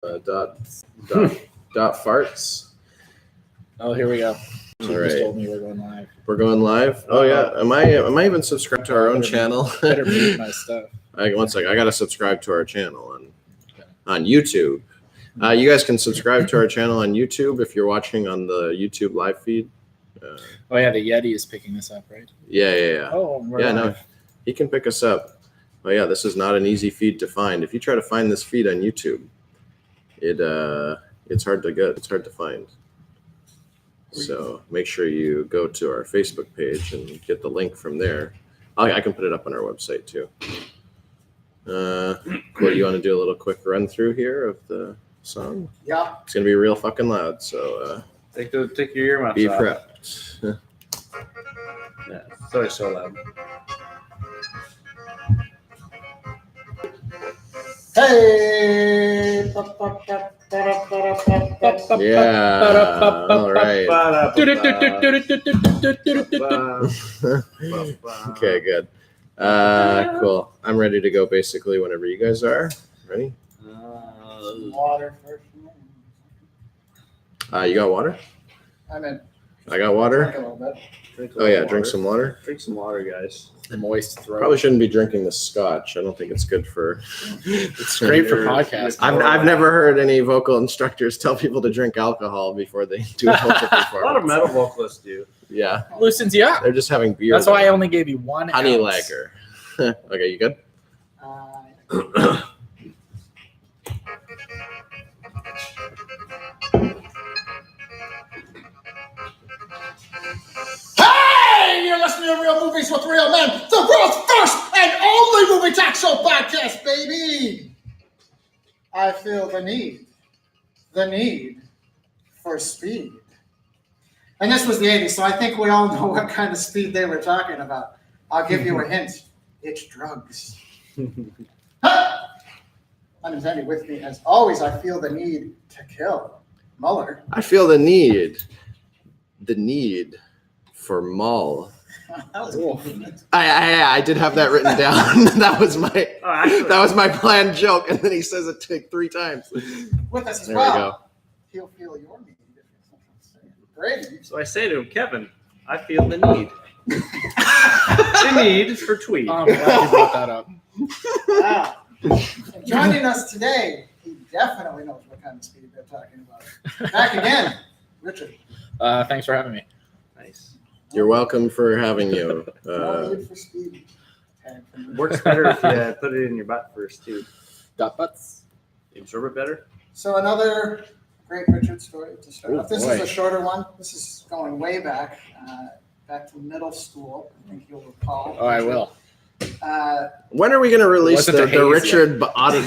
Dot farts. Oh, here we go. All You right. just told me we're going live. We're going live. Oh yeah. Am I even subscribed to our own channel? Better mute my stuff. One second. I gotta subscribe to our channel on YouTube. You guys can subscribe to our channel on YouTube if you're watching on the YouTube live feed. Oh yeah, the Yeti is picking this up, right? Yeah. Oh, we're Yeah, live. no, he can pick us up. Oh yeah, this is not an easy feed to find. If you try to find this feed on YouTube, it's hard to get. It's hard to find. So make sure you go to our Facebook page and get the link from there. I can put it up on our website too. Cool. You want to do a little quick run through here of the song? Yeah. It's gonna be real fucking loud. So Take your earmuffs be off. prepped. Yeah, it's always so loud. Hey. Yeah. All right. Okay, good. Cool. I'm ready to go basically whenever you guys are. Ready? Water first. You got water? I'm in. I got water. Drink a little bit. Oh yeah, drink some water. Drink some water, guys. The moist throat. Probably shouldn't be drinking the scotch. I don't think it's good for. It's great for podcasts. I've never heard any vocal instructors tell people to drink alcohol before they do a vocal performance. A lot of metal vocalists do. Yeah, Loosens you up. they're just having beer. That's why I only gave you one honey ounce. lager. Okay, you good? Hey, you're listening to Real Movies with Real Men, the world's first and only movie talk show podcast, baby. I feel the need for speed. And this was the 80s, so I think we all know what kind of speed they were talking about. I'll give you a hint. It's drugs. Unintended with me, as always, I feel the need to kill. Mueller. I feel the need for Mull. That was cool. I did have that written down. that was my planned joke, and then he says it like 3 times. With us as There well. we go. He'll feel your need. Brady. So I say to him, Kevin, I feel the need. The need for tweed. Oh, I'm glad you brought that up. Wow. And joining us today, he definitely knows what kind of speed they're talking about. Back again, Richard. Thanks for having me. Nice. You're welcome for having you. No need for speed. Works better if you put it in your butt first, too. Got butts. You absorb it better. So another great Richard story to start off. This is boy. a shorter one. This is going way back, back to middle school. I think you'll recall. Oh, I will. When are we going to release Wasn't the the haze Richard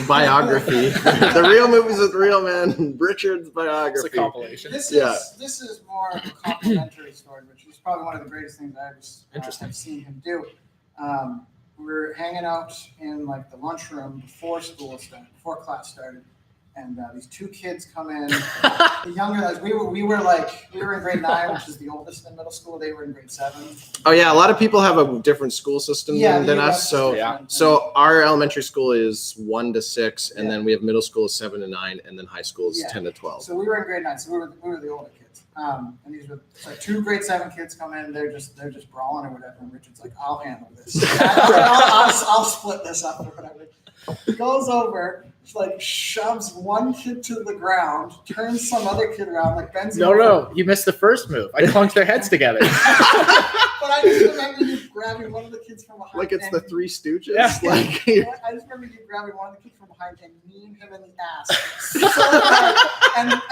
biography? The Real Movies with Real Men, Richard's It's a biography. compilation. This Yeah. is more of a complimentary story, which is probably one of the greatest things I've Interesting. have seen him do. We were hanging out in like the lunchroom before class started, and these 2 kids come in. The younger guys, we were in grade 9, which is the oldest in middle school. They were in grade 7. Oh yeah, a lot of people have a different school system than us. So Yeah. so our elementary school is 1 to 6, and then we have middle school is 7 to 9, and then high school is 10 to 12. So we were in grade 9, so we were the older kids. And these were like 2 grade 7 kids come in, they're just brawling or whatever. And Richard's like, I'll handle this. I'll split this up or whatever. He goes over, like shoves one kid to the ground, turns some other kid around, like bends him over. No, you missed the first move. I clunked their heads together. But I just remember you grabbing one of the kids from behind. Like it's and the Three Stooges. Yeah. Like I just remember you grabbing one of the kids from behind and kneeing him in the ass so hard.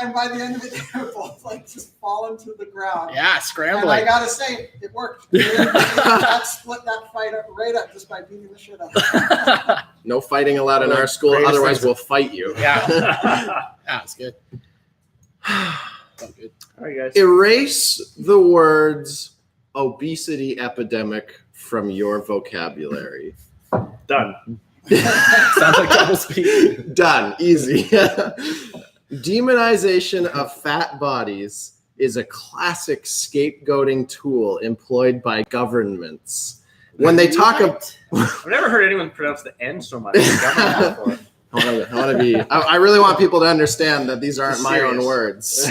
And by the end of it, they were both like just falling to the ground. Yeah, And I scrambling. gotta say, it worked. That split that fight up right up just by beating the shit out of him. no fighting allowed in our school. Greatest Otherwise, things. we'll fight you. Yeah. Yeah, it's good. Felt good. All right, guys. Erase the words obesity epidemic from your vocabulary. Done. Sounds like double speed. Done. Easy. Demonization of fat bodies is a classic scapegoating tool employed by governments. When they talk of I've never heard anyone pronounce the N so much. in government before. I really want people to understand that these aren't my own words.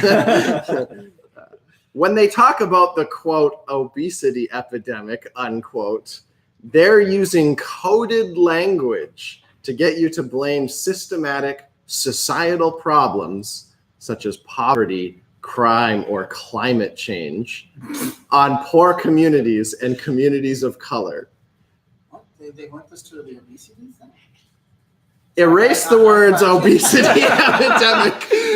When they talk about the quote obesity epidemic unquote, they're using coded language to get you to blame systematic societal problems such as poverty, crime, or climate change on poor communities and communities of color. What? They went this to the obesity thing? Erase the words obesity epidemic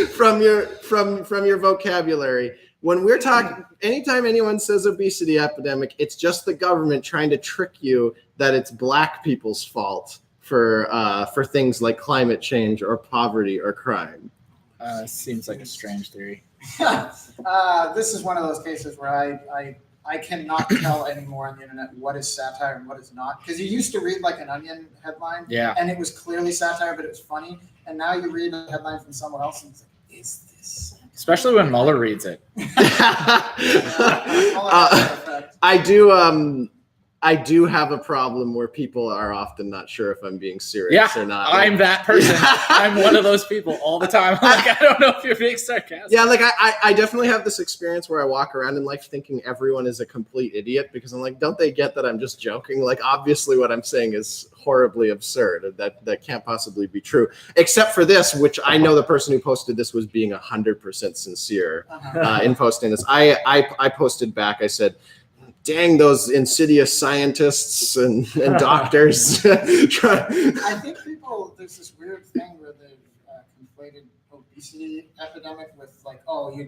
from your vocabulary. When we're talking, anytime anyone says obesity epidemic, it's just the government trying to trick you that it's black people's fault for things like climate change or poverty or crime. Seems like a strange theory. This is one of those cases where I cannot tell anymore on the internet what is satire and what is not. Because you used to read like an Onion headline, and it was clearly satire, but it was funny. And now you read a headline from someone else, and it's like, is this satire? Especially when Mueller reads it. I do have a problem where people are often not sure if I'm being serious or not. I'm that person. I'm one of those people all the time. Like, I don't know if you're being sarcastic. Yeah, like I definitely have this experience where I walk around in life thinking everyone is a complete idiot because I'm like, don't they get that I'm just joking? Like, obviously what I'm saying is horribly absurd. That can't possibly be true. Except for this, which I know the person who posted this was being 100% sincere in posting this. I posted back, I said, dang, those insidious scientists and doctors. I think there's this weird thing where they've conflated obesity epidemic with like,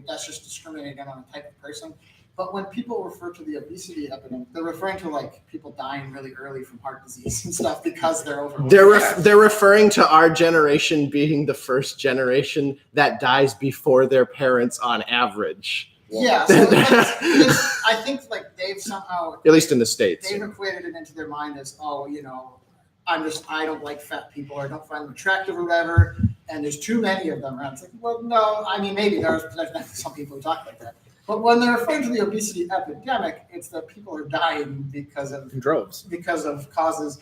that's just discriminating on a type of person. But when people refer to the obesity epidemic, they're referring to like people dying really early from heart disease and stuff because they're overweight. They're referring to our generation being the first generation that dies before their parents on average. Yeah, so I think like they've somehow, at least in the States, they've equated it into their mind as, I don't like fat people or I don't find them attractive or whatever, and there's too many of them around. It's like, well, no, I mean, maybe there's some people who talk like that. But when they're referring to the obesity epidemic, it's that people are dying because of droves, because of causes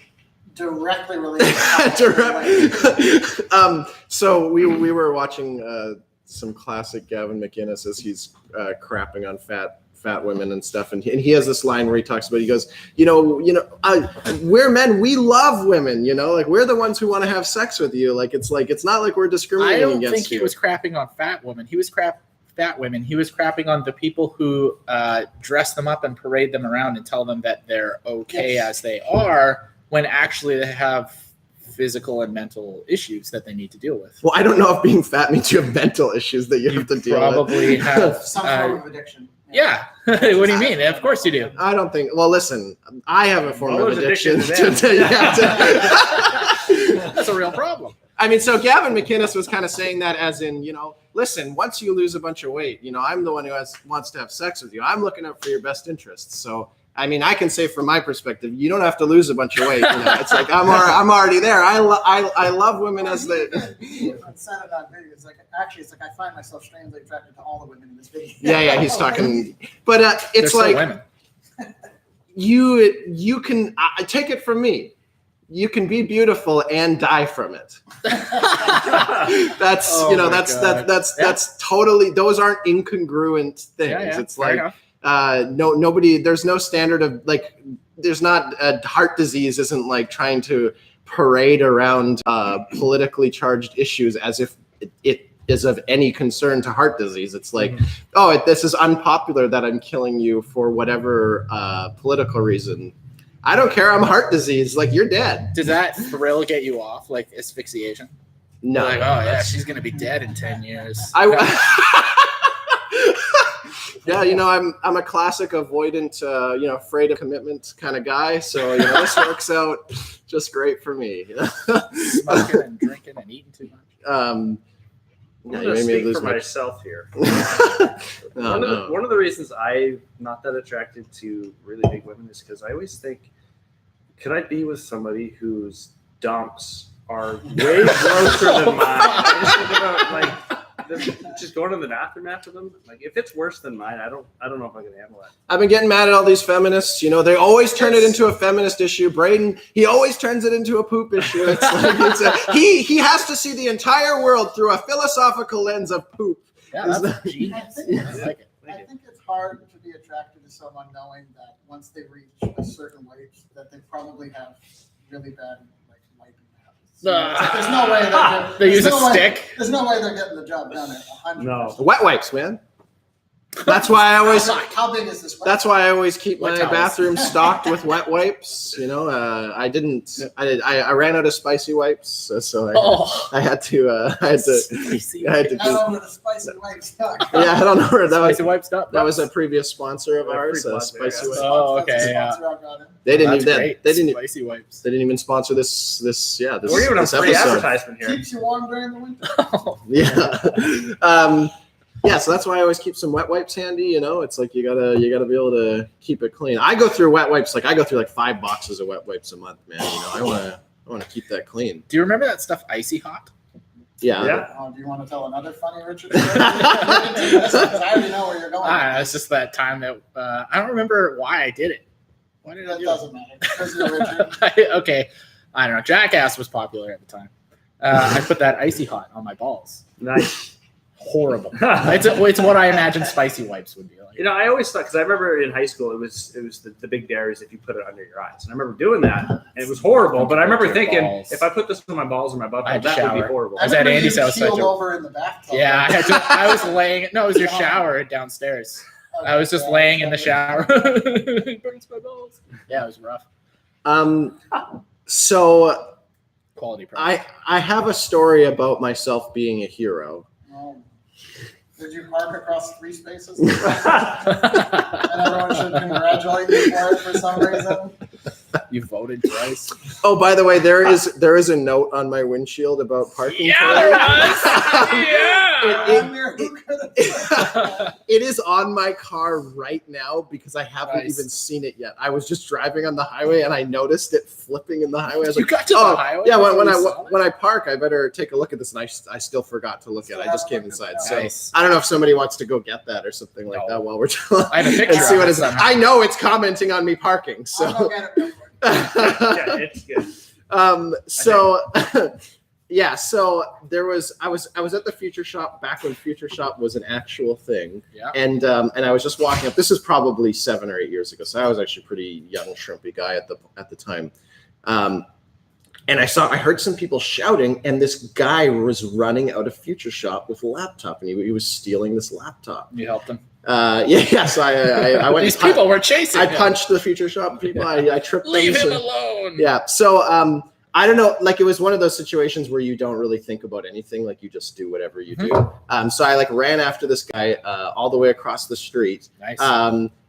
directly related to so we were watching some classic Gavin McInnes as he's crapping on fat women and stuff, and he has this line where he talks about, he goes, we're men, we love women, like we're the ones who want to have sex with you, like it's not like we're discriminating against you. I don't think he was crapping on fat women. He was fat women. He was crapping on the people who dress them up and parade them around and tell them that they're okay as they are, when actually they have physical and mental issues that they need to deal with. Well, I don't know if being fat means you have mental issues that you have to deal with. Probably have some form of addiction. Yeah. What do you mean? Of course you do. I don't think. Well, listen, I have a form of addiction. That's a real problem. I mean, so Gavin McInnes was kind of saying that as in, listen, once you lose a bunch of weight, I'm the one who wants to have sex with you. I'm looking out for your best interests. So, I mean, I can say from my perspective, you don't have to lose a bunch of weight. It's like I'm already there. I love women as they. Said it on video. It's like I find myself strangely attracted to all the women in this video. Yeah, he's talking, but it's like women. You can take it from me. You can be beautiful and die from it. That's that's totally, those aren't incongruent things. Yeah, it's like nobody, there's no standard of like, there's not heart disease isn't like trying to parade around politically charged issues as if it is of any concern to heart disease. It's like, this is unpopular that I'm killing you for whatever political reason. I don't care. I'm heart disease. Like, you're dead. Does that thrill get you off, like asphyxiation? No. Like, oh yeah, she's gonna be dead in 10 years. Yeah, I'm a classic avoidant, afraid of commitment kind of guy. So this works out just great for me. Smoking and drinking and eating too much. I'm going to speak for myself here. One of the reasons I'm not that attracted to really big women is because I always think, could I be with somebody whose dumps are way grosser than mine? I just think about just just going to the bathroom after them. Like if it's worse than mine, I don't know if I can handle that. I've been getting mad at all these feminists. You know, they always turn it into a feminist issue. Braden, he always turns it into a poop issue. It's like he has to see the entire world through a philosophical lens of poop. Yeah, that's genius. I think it's hard to be attracted to someone knowing that once they reach a certain weight, that they probably have really bad wiping habits. There's no way they use a stick. There's no way they're getting the job done at 100%. No. Wet wipes, man. That's why I always. How big is this? That's why I always keep my bathroom stocked with wet wipes. You know, I ran out of spicy wipes, so I had to. Spicy. I don't know where the spicy wipes stuck. Yeah, I don't know where that was. Spicy wipes stuck. That was a previous sponsor of ours. Spicy wipes. Oh, okay. Yeah. They didn't even. They didn't. Spicy wipes. They didn't even sponsor this. We're even a free advertisement here. Keeps you warm during the winter. Yeah. Yeah, so that's why I always keep some wet wipes handy. You know, it's like you gotta be able to keep it clean. I go through wet wipes like 5 boxes of wet wipes a month, man. You know, I wanna keep that clean. Do you remember that stuff Icy Hot? Yeah. Do you want to tell another funny Richard story? I already know where you're going. It's just that time that I don't remember why I did it. Why did I do it? Doesn't matter. Because you're Richard. Okay, I don't know. Jackass was popular at the time. I put that Icy Hot on my balls. Nice. Horrible. It's what I imagine spicy wipes would be like. You know, I always thought, because I remember in high school, it was the big dairies if you put it under your eyes. And I remember doing that, and it was horrible. But I remember thinking, if I put this on my balls or my butt, that would be horrible. I was at Andy's house. Over in the bathtub. Yeah, I was laying. No, it was your shower downstairs. Okay, I was just laying in the shower. It burns my balls. Yeah, it was rough. So quality product. I have a story about myself being a hero. Did you park across 3 spaces? And everyone should congratulate you for it for some reason? You voted twice. Oh, by the way, there is a note on my windshield about parking. It is on my car right now because I haven't even seen it yet. I was just driving on the highway and I noticed it flipping in the highway. I was got to the highway? Yeah, when I park, I better take a look at this. And I still forgot to look at it. I just came inside. So I don't know if somebody wants to go get that or something like that while we're talking. I have a picture. See what it is. I know it's commenting on me parking. So I'll go get it. Yeah, it's good. Yeah, so I was at the Future Shop back when Future Shop was an actual thing. Yeah. And I was just walking up. This is probably 7 or 8 years ago. So I was actually a pretty young, shrimpy guy at the time. And I heard some people shouting, and this guy was running out of Future Shop with a laptop, and he was stealing this laptop. You helped him. Yeah. So I went. These people were chasing him. I punched the Future Shop people. I tripped them. Leave him alone. Yeah. So I don't know. Like it was one of those situations where you don't really think about anything. Like you just do whatever you do. So I ran after this guy all the way across the street. Nice.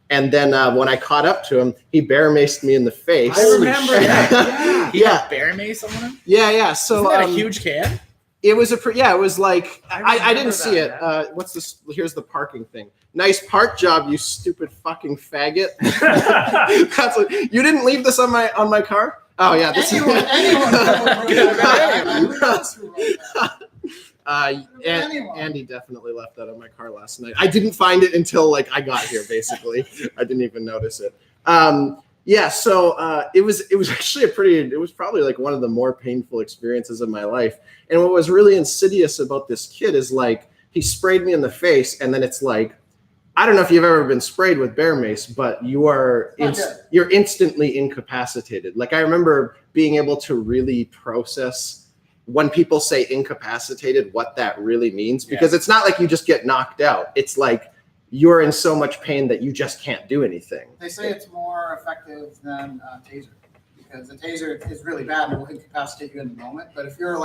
And then when I caught up to him, he bear maced me in the face. I remember that. Yeah. Bear mace on him? Yeah. So isn't that a huge can? It was it was like I didn't see it. Yeah. What's this? Here's the parking thing. Nice park job, you stupid fucking faggot. That's what, you didn't leave this on my car? Oh yeah, this anyone Andy definitely left that on my car last night. I didn't find it until I got here. Basically, I didn't even notice it. Yeah, so it was actually it was probably one of the more painful experiences of my life. And what was really insidious about this kid is he sprayed me in the face, and then it's I don't know if you've ever been sprayed with bear mace, but you're instantly incapacitated. I remember being able to really process when people say incapacitated, what that really means, because it's not like you just get knocked out. It's you're in so much pain that you just can't do anything. They say it's more effective than a taser, because a taser is really bad and will incapacitate you in the moment. But if you're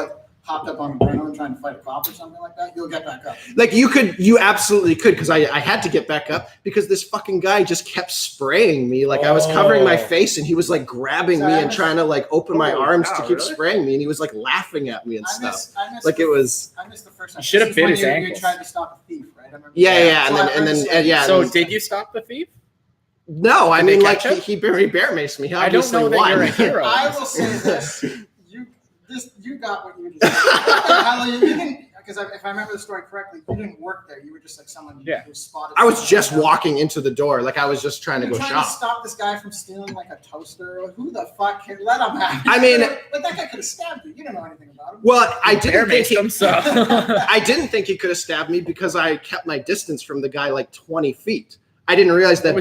hopped up on adrenaline trying to fight a cop or something like that, you'll get back up. You absolutely could, because I had to get back up because this fucking guy just kept spraying me. I was covering my face and he was grabbing me and trying to open my arms to keep spraying me, and he was laughing at me and stuff. I missed the first time. You should have bit his ankles. You tried to stop a thief, right? Yeah. So did you stop the thief? No, I mean he bear maced me. I don't know that you're a hero. I will say this. You got what you deserve. because if I remember the story correctly, you didn't work there. You were just like someone who spotted. I was just walking into the door, like I was just trying to go shop. To stop this guy from stealing like a toaster. Like, who the fuck can let him have? I mean, like that guy could have stabbed you. You don't know anything about him. Well, I didn't think I didn't think he could have stabbed me because I kept my distance from the guy like 20 feet. I didn't realize that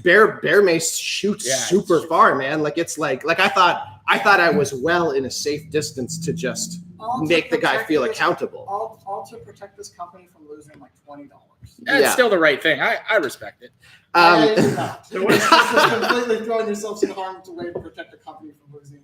bear mace shoots super far, man. Like it's like I thought I was well in a safe distance to just make the guy feel accountable. All to protect this company from losing like $20. That's still the right thing. I respect it. Just completely throwing yourselves in harm's way to protect the company from losing.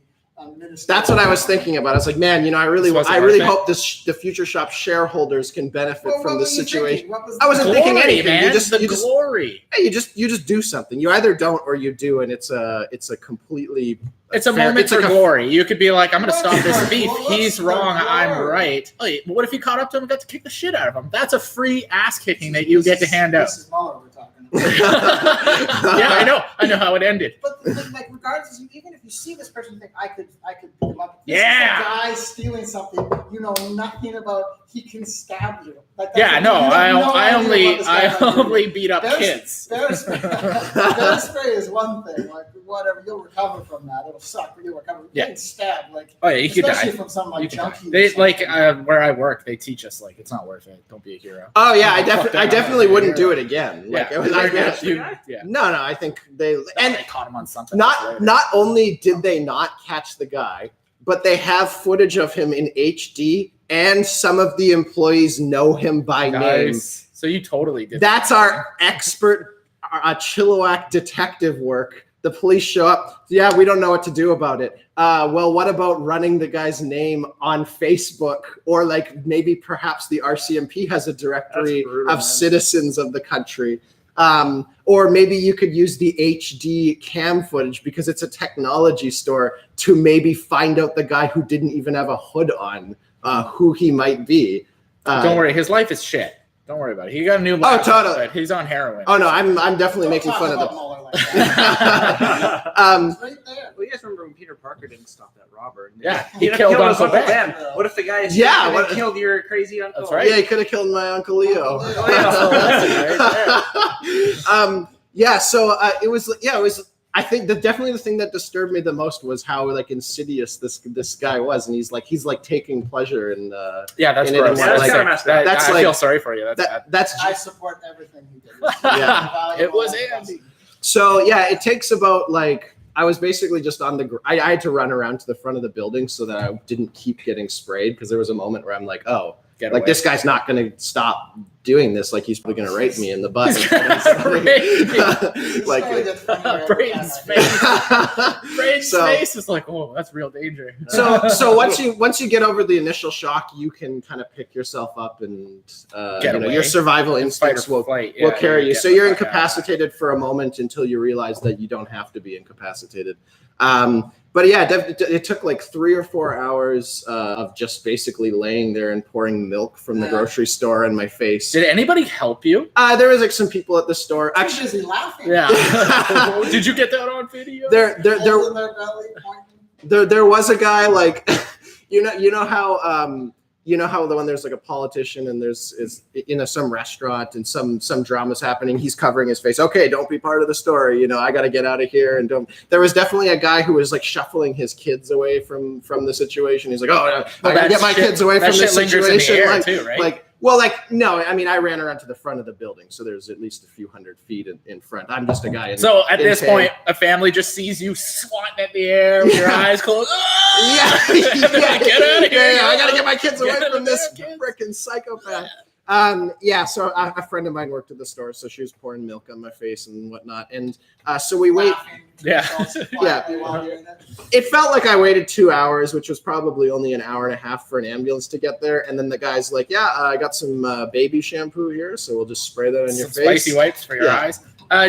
That's what I was thinking about. I was like, man, I really hope the Future Shop shareholders can benefit from this situation. I wasn't thinking anything. Man, glory. You just do something. You either don't or you do, and it's a completely. It's a moment for glory. You could be like, I'm going to stop this thief. He's wrong. I'm right. But what if he caught up to him and got to kick the shit out of him? That's a free ass kicking that you get to hand out. This is Mueller we're talking about. Yeah, I know how it ended. But like, regardless, even if you see this person, you think I could pick him up. This guy stealing something you know nothing about. He can stab you. I only beat up kids. Bear spray is one thing. Like whatever, you'll recover from that. It'll suck, but you'll recover. Getting stabbed, like you could die from some like junkie. They where I work, they teach us like it's not worth it. Don't be a hero. Oh yeah, I definitely wouldn't do it again. Like no, I think they caught him on something. Not only did they not catch the guy, but they have footage of him in HD, and some of the employees know him by name. So you totally did. That's our expert Chilliwack detective work. The police show up. Yeah, we don't know what to do about it. Well, what about running the guy's name on Facebook, or like maybe perhaps the RCMP has a directory of citizens of the country. Or maybe you could use the HD cam footage because it's a technology store to maybe find out the guy who didn't even have a hood on, who he might be. Don't worry, his life is shit. Don't worry about it. He got a new life. Oh, totally. He's on heroin. Oh no, I'm definitely making fun of them. Right there. Well, you guys remember when Peter Parker didn't stop that robber? He killed Uncle Ben. What if the guy killed your crazy uncle? That's right. Yeah, he could have killed my Uncle Leo. It was. I think definitely the thing that disturbed me the most was how like insidious this guy was, and he's like taking pleasure in. That's gross. I feel sorry for you. I support everything he did. It was Andy. So yeah, it takes about like I was basically just on the. I had to run around to the front of the building so that I didn't keep getting sprayed, because there was a moment where I'm like, oh, this guy's not going to stop doing this. Like he's probably going to rape me in the butt. Brayden's face. Brayden's face is like, oh, that's real danger. So once you get over the initial shock, you can kind of pick yourself up and your survival instincts will carry you. So you're incapacitated for a moment until you realize that you don't have to be incapacitated. But yeah, it took like 3 or 4 hours of just basically laying there and pouring milk from the grocery store in my face. Did anybody help you? There was like some people at the store. Actually, busy laughing. Yeah. Did you get that on video? There was a guy like, you know how when there's like a politician and there's some restaurant and some drama's happening, he's covering his face. Okay, don't be part of the story. I got to get out of here. And there was definitely a guy who was like shuffling his kids away from the situation. He's like, oh, I got to get my kids away from this situation. In the air too, right? No, I mean, I ran around to the front of the building, so there's at least a few hundred feet in front. I'm just a guy. So at this point, a family just sees you swatting at the air with your eyes closed. Yeah. Get out of here! Yeah, I gotta get my kids away from this freaking psychopath. So a friend of mine worked at the store, so she was pouring milk on my face and whatnot, and so we wait. It felt like I waited 2 hours, which was probably only an hour and a half for an ambulance to get there, and then the guy's like, I got some baby shampoo here, so we'll just spray that on your face. Spicy wipes for your eyes.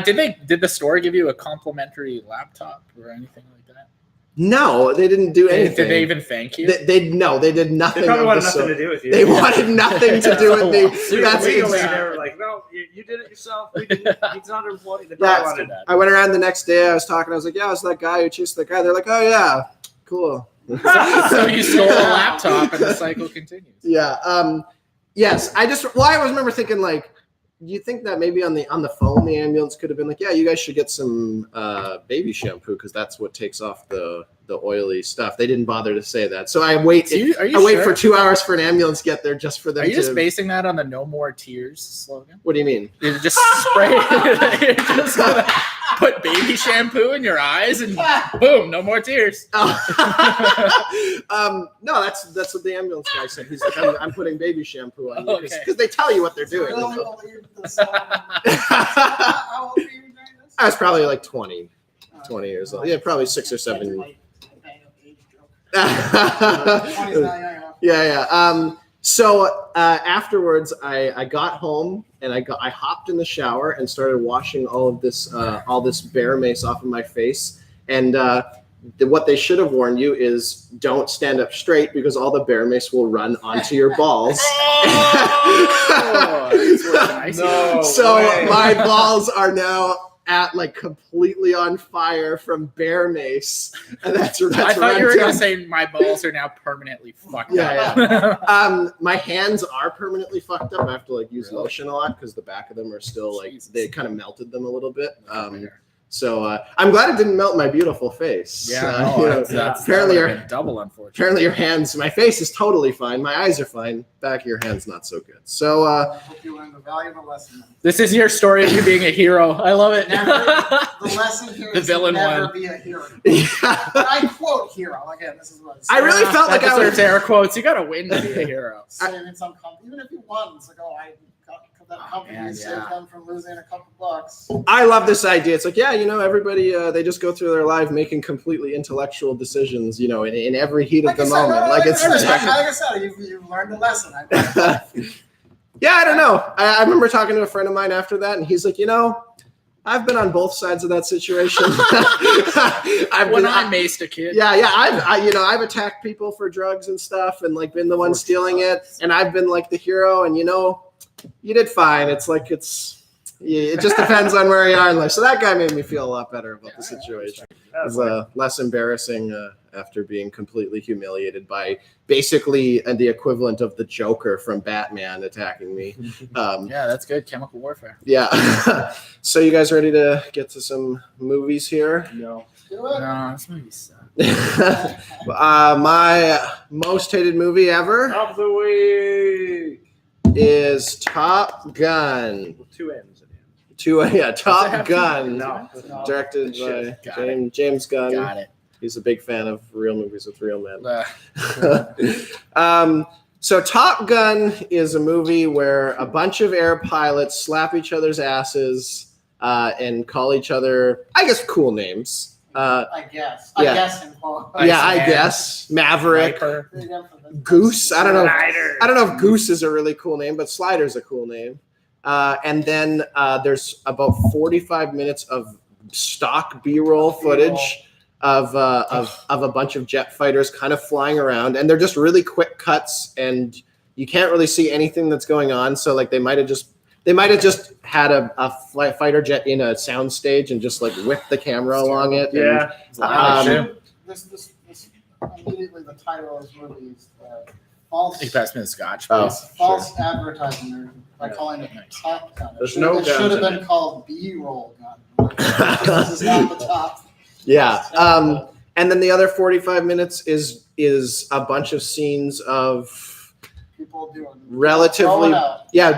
Did the store give you a complimentary laptop or anything like that? No, they didn't do anything. Did they even thank you? They did nothing. They probably wanted nothing to do with you. They wanted nothing to do with me. That's they were like, no, you did it yourself. He's not employed. I went around the next day. I was talking. I was like, yeah, it's that guy who chased the guy. They're like, oh yeah, cool. So you stole a laptop and the cycle continues. Yeah. Yes, I remember thinking like, you think that maybe on the phone the ambulance could have been like, yeah, you guys should get some baby shampoo because that's what takes off the oily stuff. They didn't bother to say that, so I wait. Wait for 2 hours for an ambulance to get there just for them. Are you just basing that on the "No More Tears" slogan? What do you mean? You just spray. You're just gonna put baby shampoo in your eyes and boom, no more tears. No, that's what the ambulance guy said. He's like, I'm putting baby shampoo on you because they tell you what they're doing. Really believe this song. How old were you during this? I was probably like 20 years old. Yeah, probably 6 or 7. Yeah. So afterwards, I got home and I hopped in the shower and started washing all this bear mace off of my face. And what they should have warned you is don't stand up straight because all the bear mace will run onto your balls. My balls are now at like completely on fire from bear mace, and that's I thought you were gonna say my balls are now permanently fucked up. Yeah. My hands are permanently fucked up. I have to like use lotion a lot because the back of them are still like they kind of melted them a little bit. So I'm glad it didn't melt my beautiful face. Yeah, that's apparently double unfortunate. Apparently your hands, my face is totally fine. My eyes are fine. Back of your hands not so good. So I hope you learned a valuable lesson. This is your story of you being a hero. I love it. The lesson here is villain never one. Be a hero. I quote hero again. This is what I really felt like I was air quotes. You got to win to be a hero. Even if you won, it's like I got that company saved them from losing a couple bucks. I love this idea. It's like, everybody, they just go through their life making completely intellectual decisions, in every heat of the moment. Like I said, you've learned a lesson. Yeah, I don't know. I remember talking to a friend of mine after that, and he's like, I've been on both sides of that situation. I maced a kid. Yeah. I've attacked people for drugs and stuff, and like been the one stealing it, and I've been like the hero, and you did fine. It just depends on where you are in life. So that guy made me feel a lot better about the situation. It was less embarrassing after being completely humiliated by basically the equivalent of the Joker from Batman attacking me. That's good. Chemical warfare. Yeah. So you guys ready to get to some movies here? No. No, this movie sucks. My most hated movie ever of the week is Top Gun. With 2 N's at the end. Top Gun. No. Directed by James Gunn. Got it. He's a big fan of real movies with real men. So Top Gun is a movie where a bunch of air pilots slap each other's asses and call each other, I guess, cool names. I guess. I guess. Maverick. Goose. I don't know if Goose is a really cool name, but Slider's a cool name. And then there's about 45 minutes of stock B-roll footage of a bunch of jet fighters kind of flying around, and they're just really quick cuts, and you can't really see anything that's going on. So like they might have just had a fighter jet in a sound stage and just like whipped the camera along it. Yeah. This immediately the title of this movie is false. You passed me the scotch. False advertising by calling it Top Gun. It should have been called B-roll gun. This is not the top. Yeah. And then the other 45 minutes is a bunch of scenes of people doing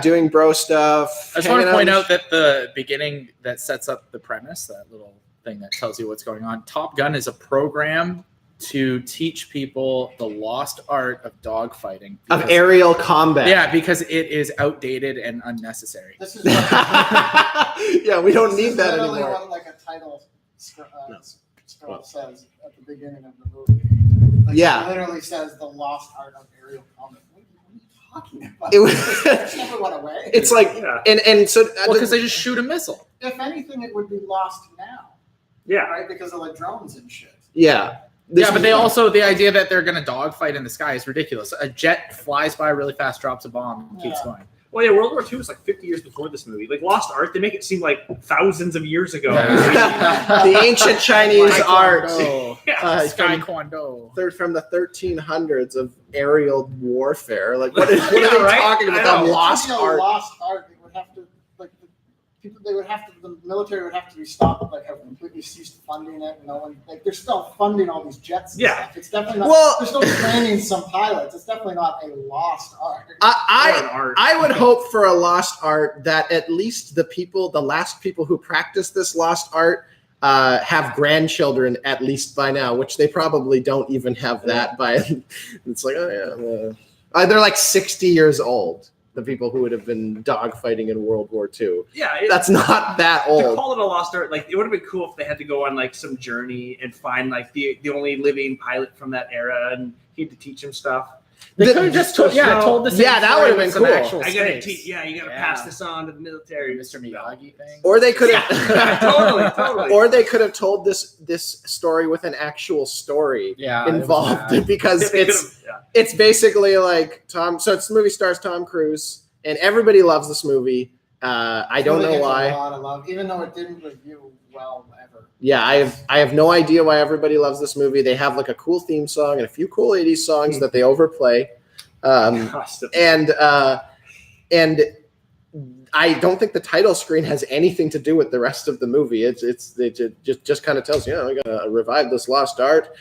doing bro stuff. I just want to point out that the beginning that sets up the premise, that little thing that tells you what's going on. Top Gun is a program to teach people the lost art of dogfighting. Of aerial combat. Yeah, because it is outdated and unnecessary. This is we don't need that anymore. What, like a title scroll says at the beginning of the movie. It literally says the lost art of aerial combat. What are you talking about? It never went away. It's like, and so because they just shoot a missile. If anything, it would be lost now. Yeah, right, because of the drones and shit. Yeah. But they also, the idea that they're going to dogfight in the sky is ridiculous. A jet flies by really fast, drops a bomb, and keeps going. Well, yeah, World War II was like 50 years before this movie. Like Lost Art, they make it seem like thousands of years ago. The ancient Chinese art. Sky Kwando. From the 1300s of aerial warfare. Like, what are they talking about? Lost art. Lost art. They would have to, like, the military would have to be stopped, like, have completely ceased funding it. No one, like, they're still funding all these jets and stuff. It's definitely not, they're still training some pilots. It's definitely not a lost art. I would hope for a lost art that at least the last people who practice this lost art have grandchildren at least by now, which they probably don't even have that by. It's like, they're like 60 years old. The people who would have been dogfighting in World War II. Yeah, that's not that old. To call it a lost art, like it would have been cool if they had to go on like some journey and find like the only living pilot from that era, and he had to teach him stuff. They could have just told the same that would have been cool. I gotta teach. Yeah, you gotta pass this on to the military, Mr. Miyagi thing. Or they could have totally. Or they could have told this story with an actual story involved, because it's basically like Tom. So the movie stars Tom Cruise, and everybody loves this movie. I don't know why. A lot of love, even though it didn't review well ever. Yeah, I have no idea why everybody loves this movie. They have like a cool theme song and a few cool 80s songs that they overplay. And I don't think the title screen has anything to do with the rest of the movie. It just kind of tells you, we gotta revive this lost art.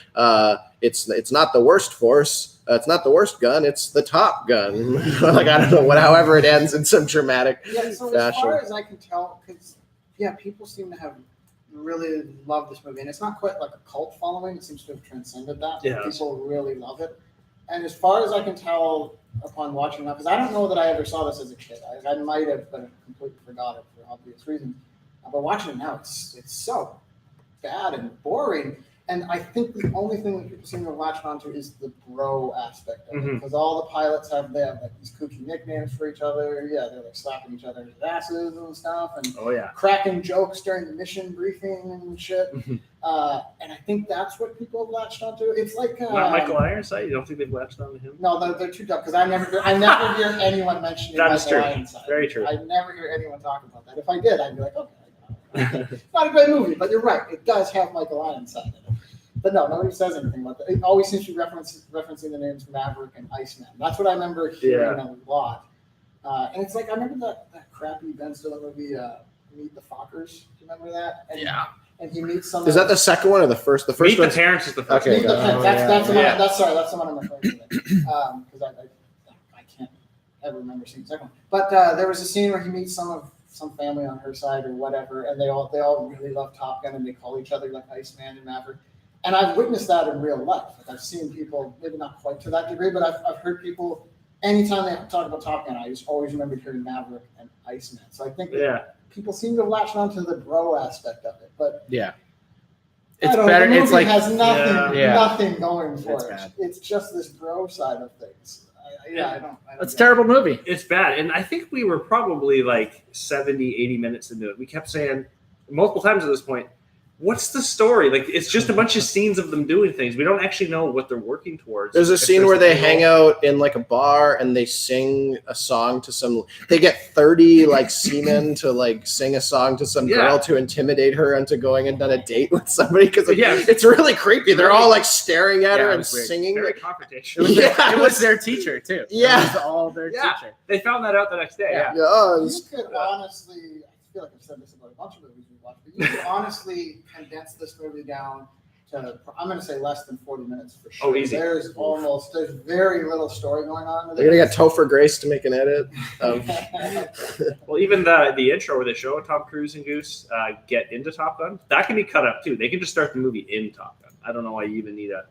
It's not the worst force. It's not the worst gun. It's the top gun. Like, I don't know however it ends in some dramatic so fashion. As far as I can tell, because people seem to have really loved this movie, and it's not quite like a cult following. It seems to have transcended that. Yeah. People really love it. And as far as I can tell upon watching that, because I don't know that I ever saw this as a kid. I might have, but I completely forgot it for obvious reasons. But watching it now, it's so bad and boring. And I think the only thing that people seem to latch onto is the bro aspect of it. Because all the pilots have like these kooky nicknames for each other. Yeah, they're like slapping each other's asses and stuff, and cracking jokes during the mission briefing and shit. And I think that's what people have latched onto. It's like not Michael Ironside. You don't think they've latched onto him? No, they're too dumb. Because I never hear anyone mentioning Michael Ironside. Very true. I never hear anyone talk about that. If I did, I'd be like, okay. It's not a great movie, but you're right. It does have Michael Ironside in it. But no, nobody says anything about that. It always seems to be referencing the names Maverick and Iceman. That's what I remember hearing a lot. And it's like, I remember that crappy Ben Stiller movie, Meet the Fockers. Do you remember that? And, and he meets some. Is that the second one or the first? The first Meet the Parents is the first. Okay, that's the one I'm referring to. Because I can't ever remember seeing the second one. But there was a scene where he meets some family on her side or whatever, and they all really love Top Gun, and they call each other like Iceman and Maverick. And I've witnessed that in real life. Like, I've seen people, maybe not quite to that degree, but I've heard people, anytime they talk about Top Gun, I just always remember hearing Maverick and Iceman. So I think people seem to have latched onto the bro aspect of it. But it's better. The it's like has nothing going for it. Bad. It's just this bro side of things. I don't. It's a terrible movie. It's bad. And I think we were probably like 70, 80 minutes into it. We kept saying multiple times at this point, what's the story? Like, it's just a bunch of scenes of them doing things. We don't actually know what they're working towards. There's a scene where they hang out in like a bar and they sing a song to they get 30 like seamen to like sing a song to some girl to intimidate her into going and on a date with somebody. Because it's really creepy. They're all like staring at her and singing. Very confrontational. It was their teacher too. Yeah. It was all their teacher. They found that out the next day. You could honestly, I feel like I've said this about a bunch of movies we watched, but you could honestly condense this movie down to, I'm going to say less than 40 minutes for sure. Oh, easy. There's very little story going on. They're going to get Topher Grace to make an edit. Well, even the intro where they show Tom Cruise and Goose get into Top Gun, that can be cut up too. They can just start the movie in Top Gun. I don't know why you even need a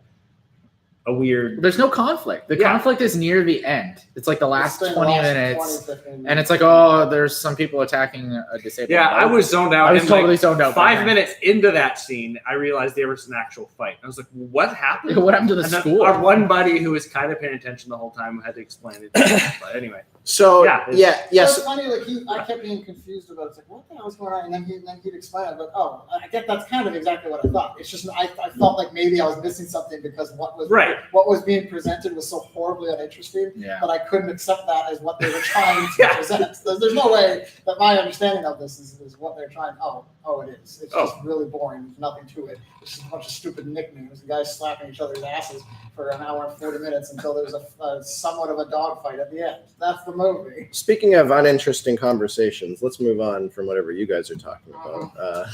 weird. There's no conflict. The conflict is near the end. It's like the last 20 minutes. And it's like, there's some people attacking a disabled boat. I was zoned out. I was totally zoned out. 5 minutes into that scene, I realized there was an actual fight. I was like, what happened? What happened to the school? Our one buddy who was kind of paying attention the whole time had to explain it. But anyway. So, it's funny, like I kept being confused about it. It's like, what the hell is going on? And then he'd explain it. But I get that's kind of exactly what I thought. It's just I felt like maybe I was missing something because what was what was being presented was so horribly uninteresting that I couldn't accept that as what they were trying to present. There's no way that my understanding of this is what they're trying. Oh, it is. It's just really boring. There's nothing to it. It's just a bunch of stupid nicknames and guys slapping each other's asses for an hour and 40 minutes until there's a somewhat of a dogfight at the end. That's the movie. Speaking of uninteresting conversations, let's move on from whatever you guys are talking about.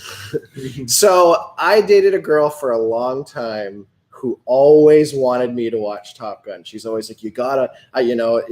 So I dated a girl for a long time who always wanted me to watch Top Gun. She's always like, you gotta,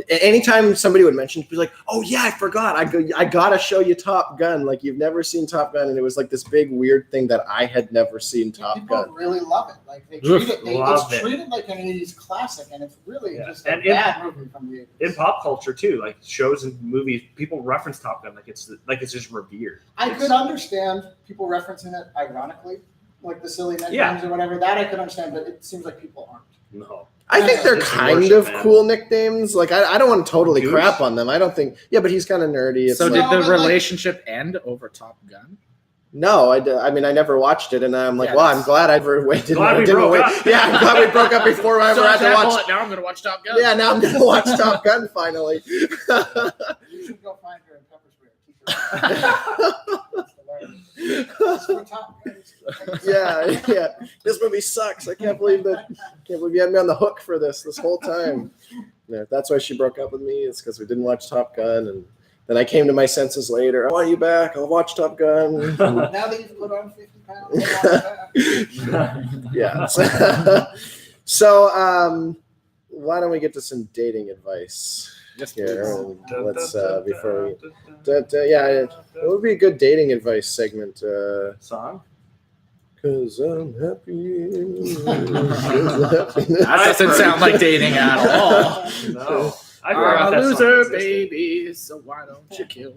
anytime somebody would mention, she'd be like, oh yeah, I forgot. I gotta show you Top Gun. Like, you've never seen Top Gun. And it was like this big weird thing that I had never seen Top Gun. People really love it. Like, they treat it, it's treated like an 80s classic, and it's really just a bad movie from the 80s. In pop culture too, like shows and movies, people reference Top Gun like it's just revered. I could understand people referencing it ironically, like the silly nicknames or whatever. That I could understand, but it seems like people aren't. No. I think they're kind of cool nicknames. Like, I don't want to totally crap on them. I don't think. Yeah, but he's kind of nerdy. It's so did the relationship end over Top Gun? No, I mean, I never watched it, and I'm like, well, I'm glad I waited. Glad we broke up. Yeah, I'm glad we broke up before I ever had to watch. Now I'm going to watch Top Gun. Yeah, now I'm going to watch Top Gun finally. You should go find her in Pepper Spray. Yeah. This movie sucks. I can't believe you had me on the hook for this whole time. Yeah, that's why she broke up with me. It's because we didn't watch Top Gun, and then I came to my senses later. I want you back. I'll watch Top Gun. Now that you've put on 50 pounds, yeah. So, why don't we get to some dating advice? Here, let's before we what would be a good dating advice segment? Song? Cause I'm happy. That doesn't sound like dating at all. No. I'm a loser, baby, so why don't you kill me?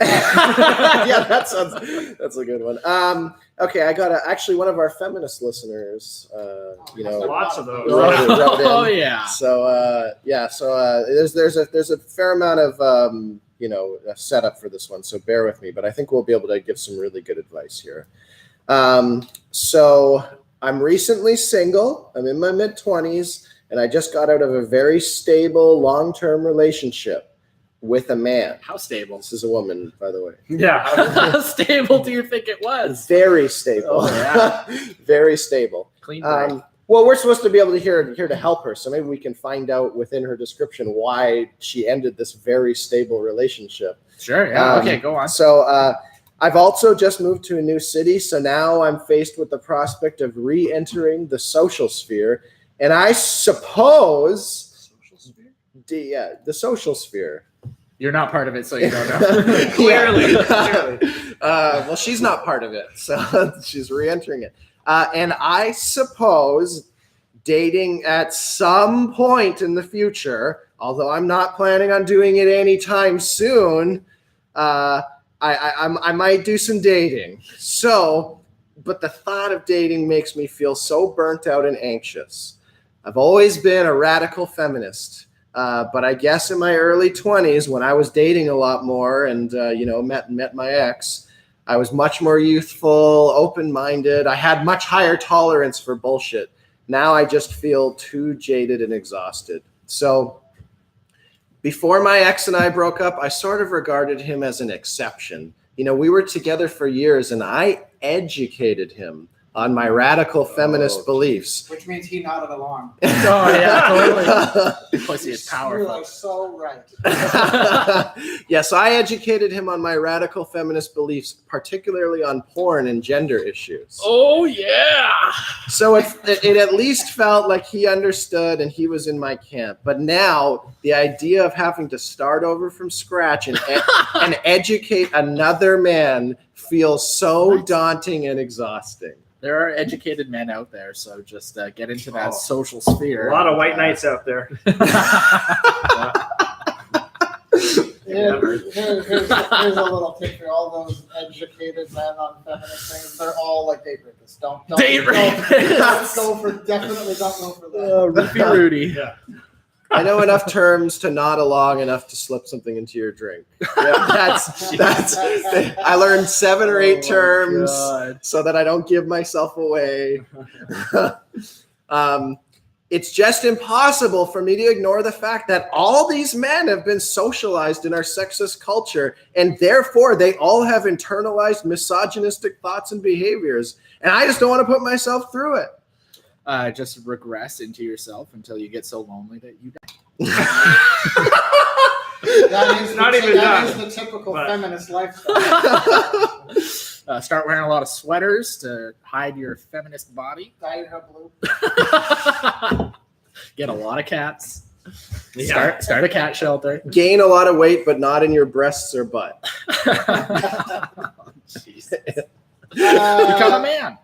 Yeah, that's a good one. Okay, I got actually one of our feminist listeners. Lots of those. Wrote in. Oh yeah. So there's a fair amount of a setup for this one. So bear with me, but I think we'll be able to give some really good advice here. So I'm recently single. I'm in my mid-20s, and I just got out of a very stable long-term relationship with a man. How stable? This is a woman, by the way. Yeah. How stable do you think it was? Very stable. Oh, yeah. Very stable. Clean break. Well, we're supposed to be able to here to help her, so maybe we can find out within her description why she ended this very stable relationship. Sure. Yeah. Okay. Go on. So I've also just moved to a new city, so now I'm faced with the prospect of re-entering the social sphere, and I suppose the social sphere. You're not part of it, so you don't know. Clearly. Well, she's not part of it, so she's re-entering it. And I suppose dating at some point in the future, although I'm not planning on doing it anytime soon, I might do some dating. So, but the thought of dating makes me feel so burnt out and anxious. I've always been a radical feminist. But I guess in my early 20s, when I was dating a lot more and, met my ex, I was much more youthful, open-minded. I had much higher tolerance for bullshit. Now I just feel too jaded and exhausted. So before my ex and I broke up, I sort of regarded him as an exception. We were together for years, and I educated him on my radical feminist beliefs. Which means he nodded along. Oh, yeah, totally. Pussy is powerful. You are so right. So I educated him on my radical feminist beliefs, particularly on porn and gender issues. Oh, yeah. So it at least felt like he understood and he was in my camp. But now the idea of having to start over from scratch and educate another man feels so daunting and exhausting. There are educated men out there, so just get into that social sphere. A lot of white knights out there. Here's a little tip for all those educated men on feminist things. They're all like date rapists. Don't definitely don't go for that. Rudy. Yeah. I know enough terms to nod along enough to slip something into your drink. Yeah, that's. I learned 7 or 8 terms so that I don't give myself away. It's just impossible for me to ignore the fact that all these men have been socialized in our sexist culture, and therefore they all have internalized misogynistic thoughts and behaviors. And I just don't want to put myself through it. Just regress into yourself until you get so lonely that you die. That is the typical feminist lifestyle. Start wearing a lot of sweaters to hide your feminist body. Dye your hair blue. Get a lot of cats. Start a cat shelter. Gain a lot of weight, but not in your breasts or butt. Jesus. Become a man.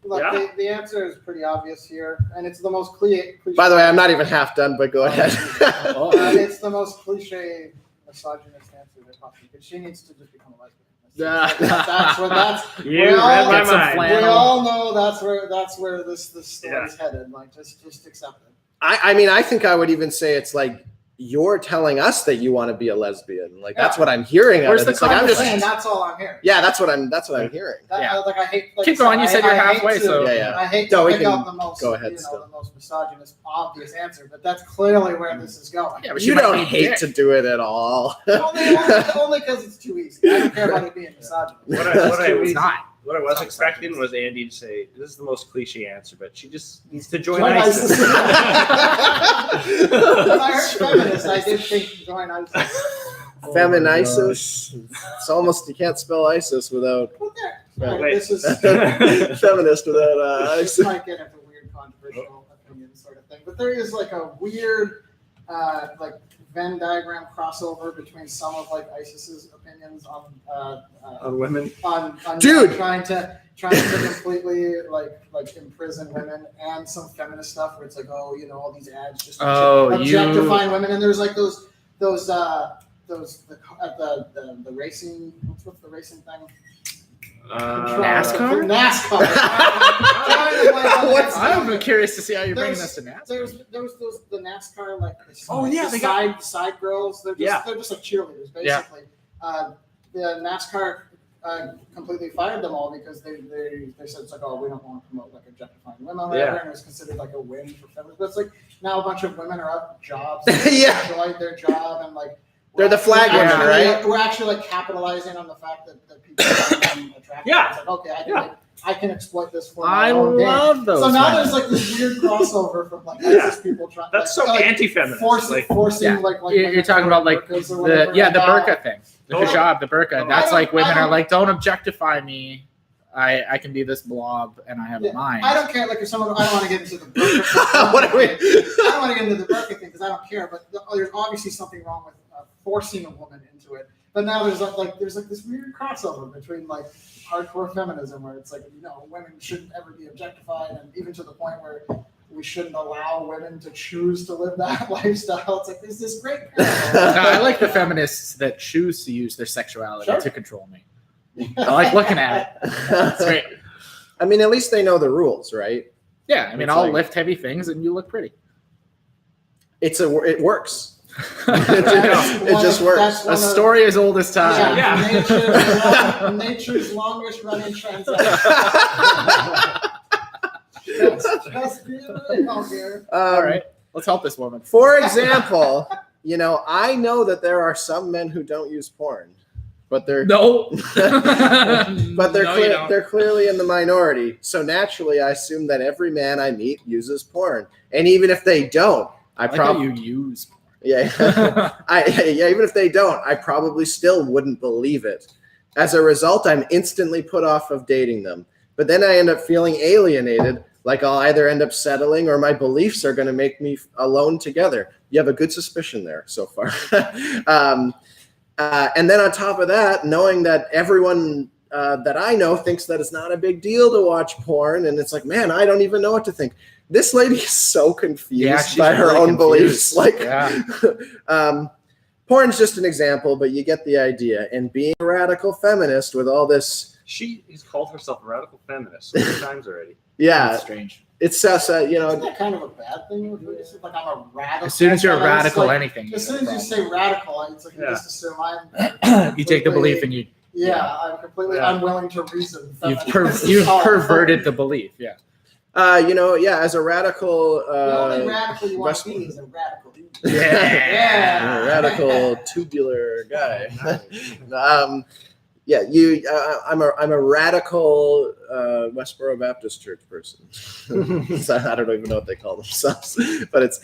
Look, the answer is pretty obvious here, and it's the most cliche. By the way, I'm not even half done, but go ahead. It's the most cliche misogynist answer that possibly. Because she needs to just become a lesbian. That's we all know that's where this story's headed. Like just accept it. I mean, I think I would even say it's like you're telling us that you want to be a lesbian. Like that's what I'm hearing. Where's the conversation? That's all I'm hearing. Yeah, that's what I'm hearing. I hate. Keep going. You said you're halfway, so I hate to pick out the most, the most misogynist, obvious answer, but that's clearly where this is going. Yeah, but you don't hate to do it at all. only because it's too easy. I don't care about it being misogynist. What I was expecting was Andy to say, this is the most cliche answer, but she just needs to join ISIS. When I heard feminist, I did think join ISIS. Feminisis. It's almost, you can't spell ISIS without. This is feminist without ISIS. This might get into weird controversial opinion sort of thing, but there is like a weird Venn diagram crossover between some of like ISIS's opinions on women, on dude trying to completely like imprison women, and some feminist stuff where it's like, oh, all these ads just objectifying women, and there's like those the racing, what's the racing thing? NASCAR. I'm curious to see how you're bringing this to NASCAR. There was the NASCAR the side girls. They're just like cheerleaders basically. The NASCAR completely fired them all because they said it's like, oh, we don't want to promote like objectifying women or whatever, and it was considered like a win for feminists. But it's like now a bunch of women are out of jobs. They enjoyed their job and like. They're the flag women, right? We're actually like capitalizing on the fact that people find them attractive. Yeah. It's like, okay, I can exploit this for my own gain. love those. So now there's like this weird crossover from like ISIS people trying. That's so anti-feminist. Forcing like you're talking about like the burqa thing, the hijab, the burqa. That's like women are like, don't objectify me. I can be this blob and I have a mind. I don't care. Like if someone, I don't want to get into the burqa thing. I don't want to get into the burqa thing because I don't care. But there's obviously something wrong with forcing a woman into it. But now there's this weird crossover between like hardcore feminism where it's like, women shouldn't ever be objectified, and even to the point where we shouldn't allow women to choose to live that lifestyle. It's like there's this great parallel. I like the feminists that choose to use their sexuality to control me. I like looking at it. It's great. I mean, at least they know the rules, right? Yeah, I mean, I'll lift heavy things and you look pretty. It works. it just works. A story as old as time. Nature's longest running transaction. All right, let's help this woman. For example, I know that there are some men who don't use porn, but they're they're clearly in the minority. So naturally, I assume that every man I meet uses porn, and even if they don't, I probably you use porn. Yeah, even if they don't, I probably still wouldn't believe it. As a result, I'm instantly put off of dating them. But then I end up feeling alienated, like I'll either end up settling or my beliefs are going to make me alone together. You have a good suspicion there so far. And then on top of that, knowing that everyone that I know thinks that it's not a big deal to watch porn, and it's like, man, I don't even know what to think. This lady is so confused by her own beliefs. Porn's just an example, but you get the idea. And being a radical feminist with all this, she has called herself a radical feminist so many times already. Yeah, that's strange. It's just Isn't that kind of a bad thing? Like I'm a radical. As soon as you're radical, anything. As soon as you say radical, it's like you just assume you take the belief and you. Yeah, I'm completely unwilling to reason. You've perverted the belief. Yeah. As a radical, the only radical you want to be is a radical. Yeah. Radical tubular guy. I'm a radical Westboro Baptist Church person. So I don't even know what they call themselves, but it's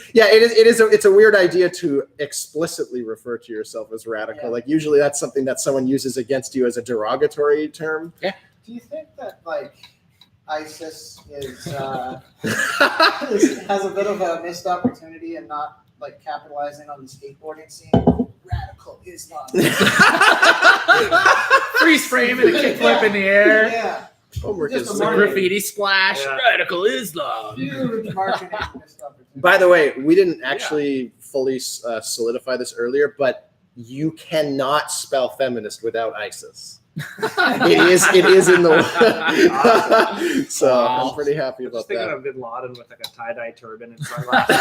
a weird idea to explicitly refer to yourself as radical. Like usually that's something that someone uses against you as a derogatory term. Yeah. Do you think that ISIS has a bit of a missed opportunity and not capitalizing on the skateboarding scene? Radical Islam. Freeze frame and a kickflip in the air. Yeah. Just a graffiti splash. Yeah. Radical Islam. Huge marching missed opportunity. By the way, we didn't actually fully solidify this earlier, but you cannot spell feminist without ISIS. It is in the so wow. I'm pretty happy about that. Thinking of Bin Laden with a tie-dye turban and sunglasses.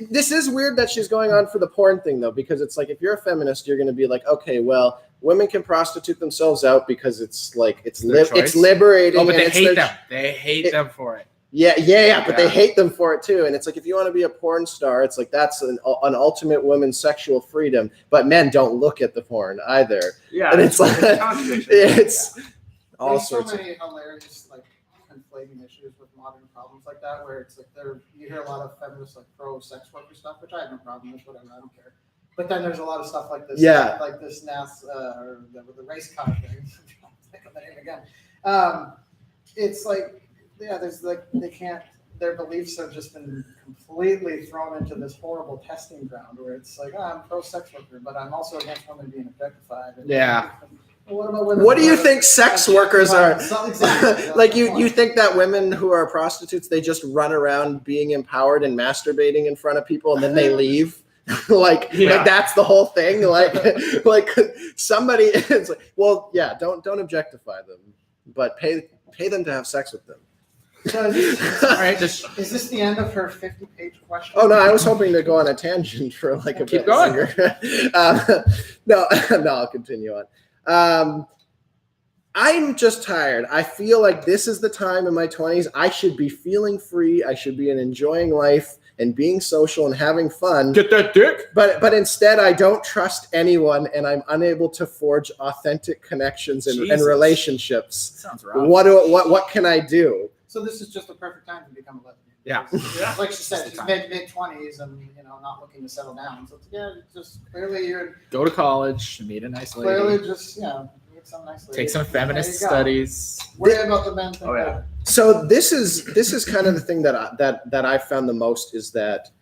This is weird that she's going on for the porn thing though, because it's like if you're a feminist, you're going to be like, okay, well, women can prostitute themselves out because it's liberating. Oh, but they hate them. They hate them for it. Yeah, but they hate them for it too. And it's like if you want to be a porn star, it's like that's an ultimate woman's sexual freedom. But men don't look at the porn either. Yeah, and it's like it's all sorts of hilarious conflating issues with modern problems like that, where it's like you hear a lot of feminists pro sex worker stuff, which I have no problem with, whatever, I don't care. But then there's a lot of stuff like this, like this NAS or the race car thing. Think of the name again. It's like. Yeah, there's they can't. Their beliefs have just been completely thrown into this horrible testing ground where it's like, I'm pro sex worker, but I'm also against women being objectified. What about women? What do you think sex workers are? Exactly. You think that women who are prostitutes, they just run around being empowered and masturbating in front of people and then they leave? Like that's the whole thing. Like somebody is like, well, yeah, don't objectify them, but pay them to have sex with them. So is this the end of her 50-page question? Oh no, I was hoping to go on a tangent for a bit longer. No, I'll continue on. I'm just tired. I feel like this is the time in my 20s. I should be feeling free. I should be enjoying life and being social and having fun. Get that dick. But instead, I don't trust anyone, and I'm unable to forge authentic connections and relationships. Sounds rough. What can I do? So this is just the perfect time to become a lesbian. Yeah. Like she said, she's mid-20s and not looking to settle down. So just clearly you're go to college, meet a nice lady. Clearly just meet some nice lady. Take some feminist studies. Worry about the men thing. Oh yeah. So this is kind of the thing that I found the most is that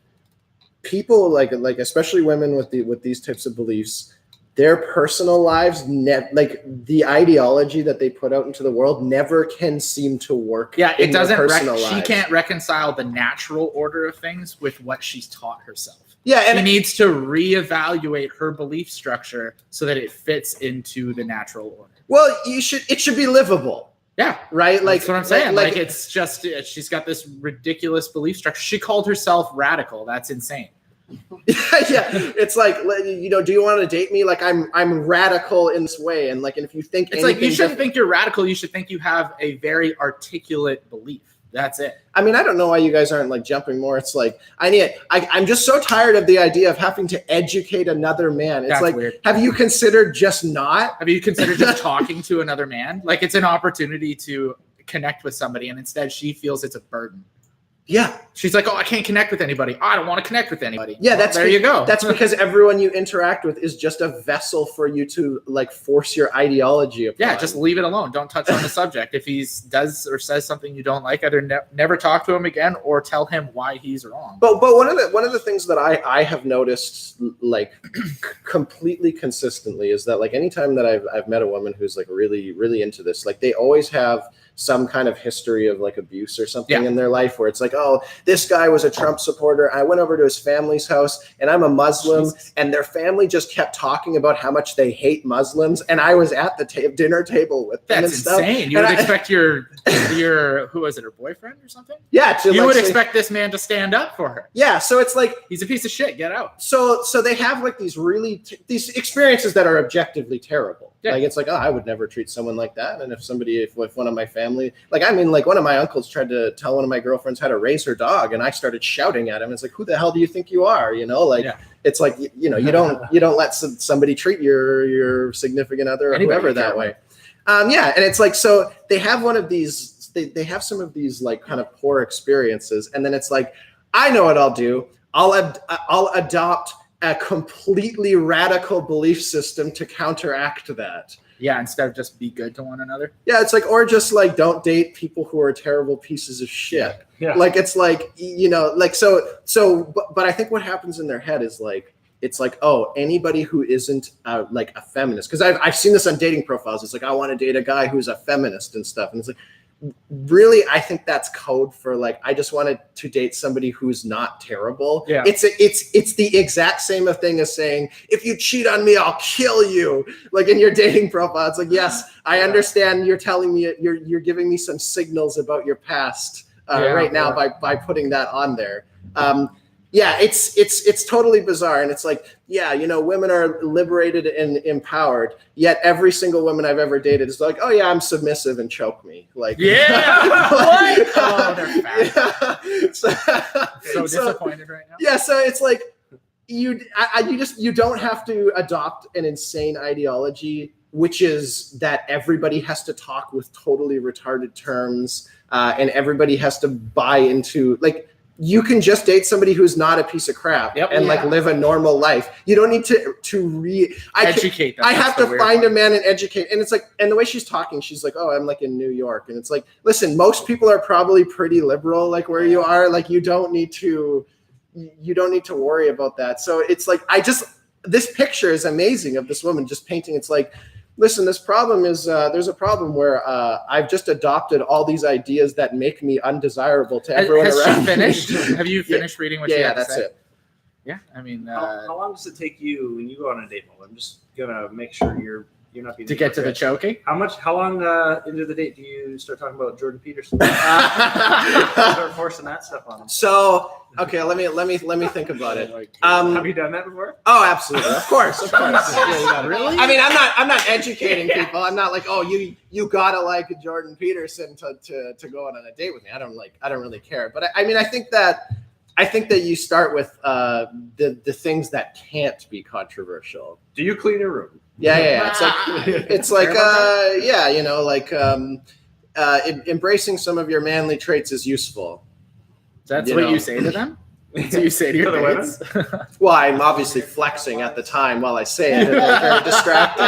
people like especially women with these types of beliefs, their personal lives, the ideology that they put out into the world never can seem to work. Yeah, it doesn't. She can't reconcile the natural order of things with what she's taught herself. Yeah, and she needs to reevaluate her belief structure so that it fits into the natural order. Well, it should be livable. Yeah, right. That's what I'm saying. It's just she's got this ridiculous belief structure. She called herself radical. That's insane. Yeah, it's like, do you want to date me? Like I'm radical in this way, and if you think it's like you shouldn't think you're radical. You should think you have a very articulate belief. That's it. I mean, I don't know why you guys aren't jumping more. It's like I'm just so tired of the idea of having to educate another man. It's weird. Have you considered just not? Have you considered just talking to another man? It's an opportunity to connect with somebody, and instead she feels it's a burden. Yeah. She's like, oh, I can't connect with anybody. Oh, I don't want to connect with anybody. Yeah, there you go. That's because everyone you interact with is just a vessel for you to force your ideology upon. Yeah, just leave it alone. Don't touch on the subject. If he does or says something you don't like, either never talk to him again or tell him why he's wrong. But one of the things that I have noticed completely consistently is that anytime that I've met a woman who's really really into this, they always have some kind of history of abuse or something in their life where it's like, oh, this guy was a Trump supporter. I went over to his family's house and I'm a Muslim. Jesus. And their family just kept talking about how much they hate Muslims. And I was at the dinner table with them. That's insane. You would expect your who was it, her boyfriend or something? Yeah. You would expect this man to stand up for her. Yeah. So it's he's a piece of shit. Get out. So they have these these experiences that are objectively terrible. Yeah. Like, it's like, oh, I would never treat someone like that. And if one of my family, like, I mean, like one of my uncles tried to tell one of my girlfriends how to raise her dog, and I started shouting at him. It's like, who the hell do you think you are? You know, like, it's like, you know, you don't let somebody treat your significant other or whoever that way. And it's like, so they have one of these, they have some of these like kind of poor experiences. And then it's like, I know what I'll do. I'll adopt a completely radical belief system to counteract that. Yeah, instead of just be good to one another. Yeah, it's like, or just like don't date people who are terrible pieces of shit. Yeah. Like, it's like, you know, like, but I think what happens in their head is like, it's like, oh, anybody who isn't like a feminist, because I've seen this on dating profiles. It's like, I want to date a guy who's a feminist and stuff. And it's like, really, I think that's code for like, I just wanted to date somebody who's not terrible. Yeah. It's the exact same thing as saying, if you cheat on me, I'll kill you. Like in your dating profile, it's like, yes, I understand. You're telling me, you're giving me some signals about your past right now by putting that on there. It's totally bizarre. And it's like, yeah, you know, women are liberated and empowered, yet every single woman I've ever dated is like, oh yeah, I'm submissive and choke me. Like, yeah, what? Oh, they're fat. Yeah. So disappointed right now. Yeah. So it's like, you don't have to adopt an insane ideology, which is that everybody has to talk with totally retarded terms, and everybody has to buy into, like, you can just date somebody who's not a piece of crap and like live a normal life. You don't need to educate them. I have to find a man and educate. And it's like, and the way she's talking, she's like, oh, I'm like in New York. And it's like, listen, most people are probably pretty liberal, like where you are. Like, you don't need to worry about that. So it's like, this picture is amazing of this woman just painting. It's like, listen, this problem is, there's a problem where I've just adopted all these ideas that make me undesirable to everyone around me. Finished? Have you finished reading what she had to say? Yeah, that's it. Yeah, I mean, how long does it take you when you go on a date? I'm just gonna make sure you're not being to get to the choking. How long into the date do you start talking about Jordan Peterson? Start forcing that stuff on him. So okay, let me think about it. Have you done that before? Oh, absolutely, of course. Really? I mean, I'm not educating people. I'm not like, oh, you gotta like Jordan Peterson to go on a date with me. I don't really care. But I mean, I think that you start with the things that can't be controversial. Do you clean your room? Yeah. It's like you know, like embracing some of your manly traits is useful. That's what you say to them? That's what you say to your dates? Well, I'm obviously flexing at the time while I say it. They're very distracted.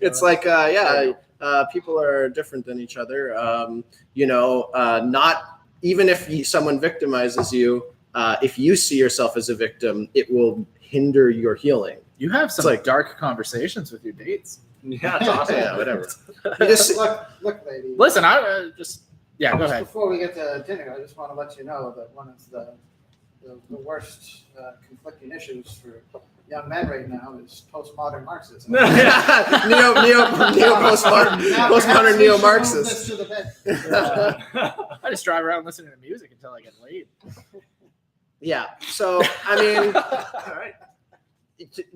It's like, people are different than each other. You know, not even if someone victimizes you, if you see yourself as a victim, it will hinder your healing. You have some dark conversations with your dates. Yeah, it's awesome. Yeah, whatever. Look, lady. Listen, I just... Yeah, go ahead. Before we get to dinner, I just want to let you know that one of the worst conflicting issues for young men right now is postmodern Marxism. Postmodern neo-Marxist. I just drive around listening to music until I get laid. Yeah. So I mean, all right.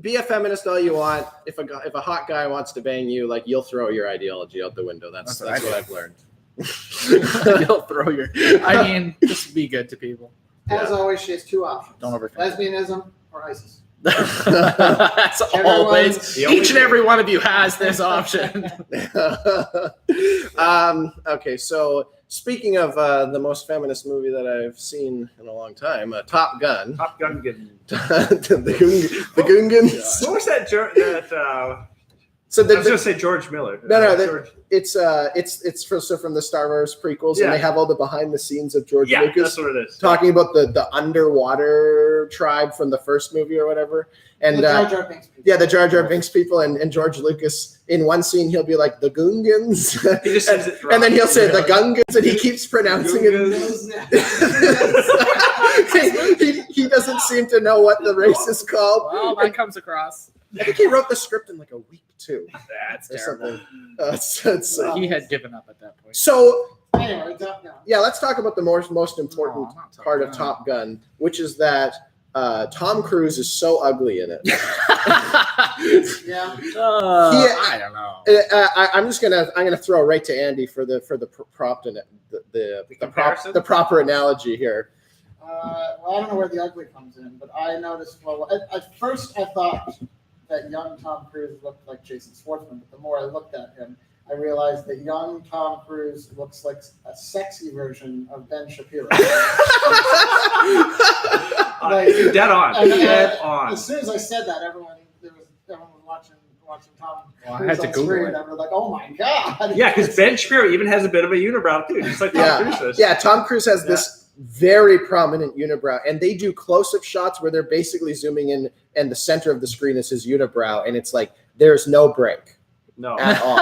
Be a feminist all you want. If a hot guy wants to bang you, like, you'll throw your ideology out the window. That's what I've learned. You'll throw your. I mean, just be good to people. As always, she has two options: don't overthink. Lesbianism or ISIS. That's always. Each and every one of you has this option. Okay, so speaking of the most feminist movie that I've seen in a long time, Top Gun. Top Gun. the Gungans. What was that? I was going to say George Miller. It's from the Star Wars prequels, and they have all the behind the scenes of George Lucas. That's what it is. Talking about the underwater tribe from the first movie or whatever. And the Jar Jar Binks people. Yeah, the Jar Jar Binks people, and George Lucas, in one scene, he'll be like, the Gungans. He just says it wrong. And then he'll say the Gungans, and he keeps pronouncing it. He doesn't seem to know what the race is called. Well, that comes across. I think he wrote the script in like a week too. That's terrible. He had given up at that point. So anyway, let's talk about the most important part of Top Gun, which is that Tom Cruise is so ugly in it. Yeah. I don't know. I'm gonna throw right to Andy for the prompt and the proper analogy here. Well, I don't know where the ugly comes in, but I noticed. Well, at first I thought that young Tom Cruise looked like Jason Schwartzman, but the more I looked at him, I realized that young Tom Cruise looks like a sexy version of Ben Shapiro. Dead on. Dead on. As soon as I said that, everyone was watching Tom I Cruise had to on Google screen, it. and I was like, "Oh my god!" Yeah, because Ben Shapiro even has a bit of a unibrow too, just like Tom Cruise does. Yeah, Tom Cruise has this very prominent unibrow, and they do close-up shots where they're basically zooming in, and the center of the screen is his unibrow, and it's like there's no break. No. At all.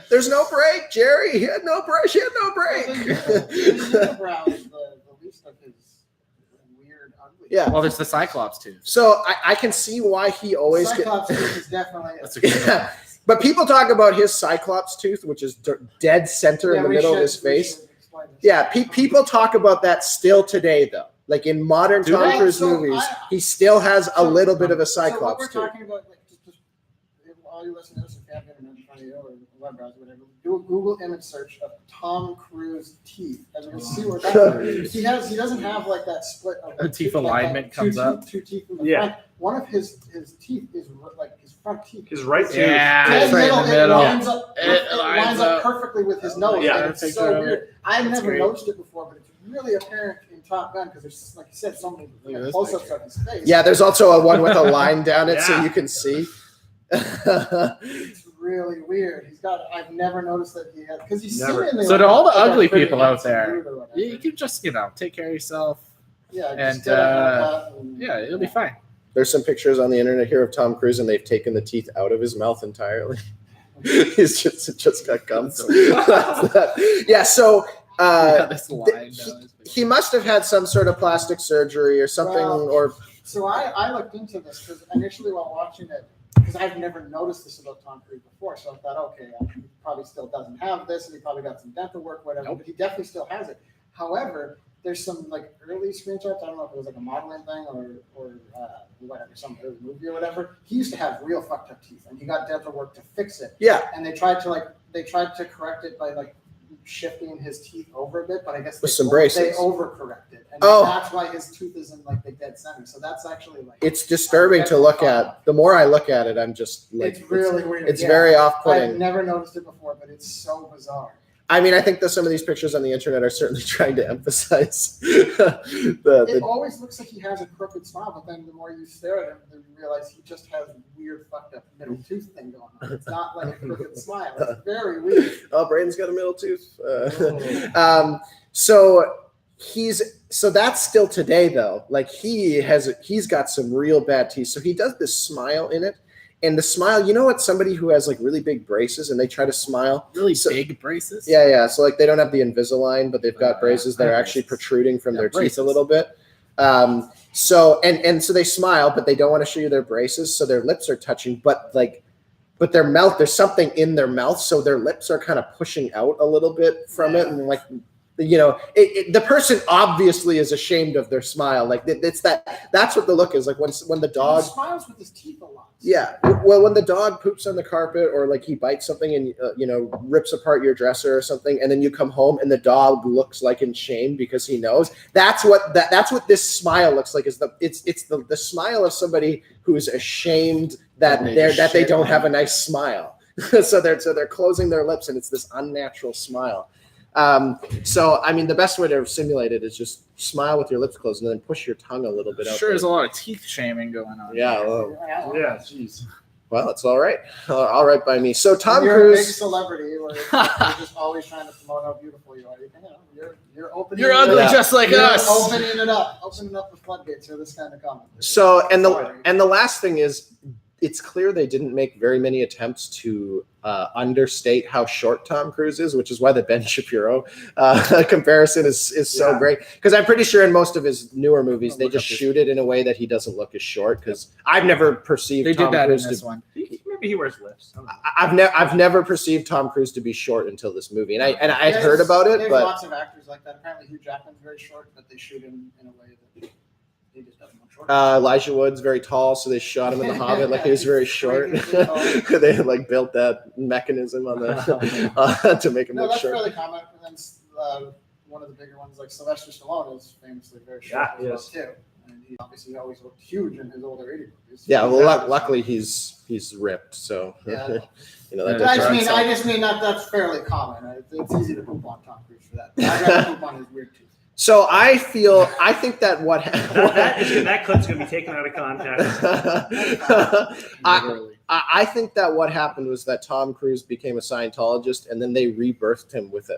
There's no break, Jerry. He had no break. She had no break. The unibrow is the least of his weird, ugly. Yeah. Well, there's the Cyclops too. So I can see why he always Cyclops tooth is definitely. That's a good one. But people talk about his Cyclops tooth, which is dead center in the middle of his face. Yeah, people talk about that still today, though. Like in modern Tom Cruise movies, he still has a little bit of a Cyclops so what we're tooth. talking about, like, just all you listeners, if you have internet in front of you or web browser, whatever, do a Google image search of Tom Cruise teeth, and you'll see what that is. He doesn't have like that split of A teeth like alignment comes up. Two teeth in the front. One of his teeth is like his front teeth. His right tooth. Yeah, Dead it's right in the middle. It lines up perfectly with his nose. Yeah, and it's so weird. I've never great. noticed it before, but it's really apparent in Top Gun because there's, like you said, so many Look at this close-ups picture. of his face. Yeah, there's also a one with a line down it so Yeah. you can see. It's really weird. I've never noticed that he had, because you see Never. him in the. So to all the like, ugly pretty people out handsome there, dude or whatever. you can just take care of yourself. Yeah, and, just get a haircut and- Yeah, it'll be fine. There's some pictures on the internet here of Tom Cruise, and they've taken the teeth out of his mouth entirely. He's just got gums. Yeah, so This line down his face. he must have had some sort of plastic surgery or something, Well, or So I looked into this because initially while watching it, because I've never noticed this about Tom Cruise before, so I thought, okay, he probably still doesn't have this, and he probably got some dental work, whatever, Nope. but he definitely still has it. However, there's some like early screenshots. I don't know if it was like a modeling thing or whatever, some early movie or whatever. He used to have real fucked up teeth, and he got dental work to fix it. yeah, And they tried to correct it by like shifting his teeth over a bit, but I guess With some braces. they overcorrected, and Oh. that's why his tooth is in like the dead center. So that's actually like it's disturbing to look at. The more I look at it, I'm just like, it's really weird. it's yeah. very I've off-putting. never noticed it before, but it's so bizarre. I mean, I think that some of these pictures on the internet are certainly trying to emphasize It the always looks like he has a crooked smile, but then the more you stare at him, then you realize he just has a weird fucked up middle tooth thing going on. It's not like a crooked smile. It's very weird. oh, Braden's got a middle tooth. So that's still today though. Like he's got some real bad teeth. So he does this smile in it. And the smile, you know what? Somebody who has like really big braces and they try to smile. Really So- big braces. Yeah. So like they don't have the Invisalign, but they've got braces that are actually braces. protruding from Yeah, their braces. teeth a little bit. So they smile, but they don't want to show you their braces, so their lips are touching, but their mouth, there's something in their mouth, so their lips are kind of pushing out a little bit from it, and like, you know, the person obviously is ashamed of their smile. Like that's what the look is like when the dog He smiles with his teeth a lot. Yeah. Well, when the dog poops on the carpet or like he bites something and, rips apart your dresser or something, and then you come home and the dog looks like in shame because he knows, that's what this smile looks like. It's the smile of somebody who's ashamed that they don't have a nice smile. so they're closing their lips and it's this unnatural smile. So I mean, the best way to simulate it is just smile with your lips closed and then push your tongue a little bit out. Sure, there. there's a lot of teeth shaming going on. Yeah. Well, Yeah, jeez. well, it's all right. All right by me. So Tom You're a big Cruise. celebrity, where you're just always trying to promote how beautiful you are. You're opening. You're it ugly up. just like You're us. opening up the floodgates for this kind of comment. So and Sorry. the last thing is, it's clear they didn't make very many attempts to understate how short Tom Cruise is, which is why the Ben Shapiro comparison is so great. Because I'm pretty sure in most of his newer movies, they just shoot it in a way that he doesn't look as short. Because I've never perceived They Tom did that Cruise in this to. one. Maybe he wears lips. I don't know. I've never perceived Tom Cruise to be short until this movie, and I'd heard about it, There's but lots of actors like that. Apparently, Hugh Jackman's very short, but they shoot him in a way that he just doesn't look short. Elijah Wood's very tall, so they shot him in The Hobbit like he was very short. They had like built that mechanism on the to make him look short. That's fairly common. And then one of the bigger ones, like Sylvester Stallone, is famously very short as well too. And he obviously always looked huge in his older 80 movies. Yeah, well, luckily he's ripped, so yeah. I just mean that's fairly common. It's easy to poop on Tom Cruise for that. I got to poop on his weird tooth. So I think that that clip's gonna be taken out of context. I think that what happened was that Tom Cruise became a Scientologist, and then they rebirthed him with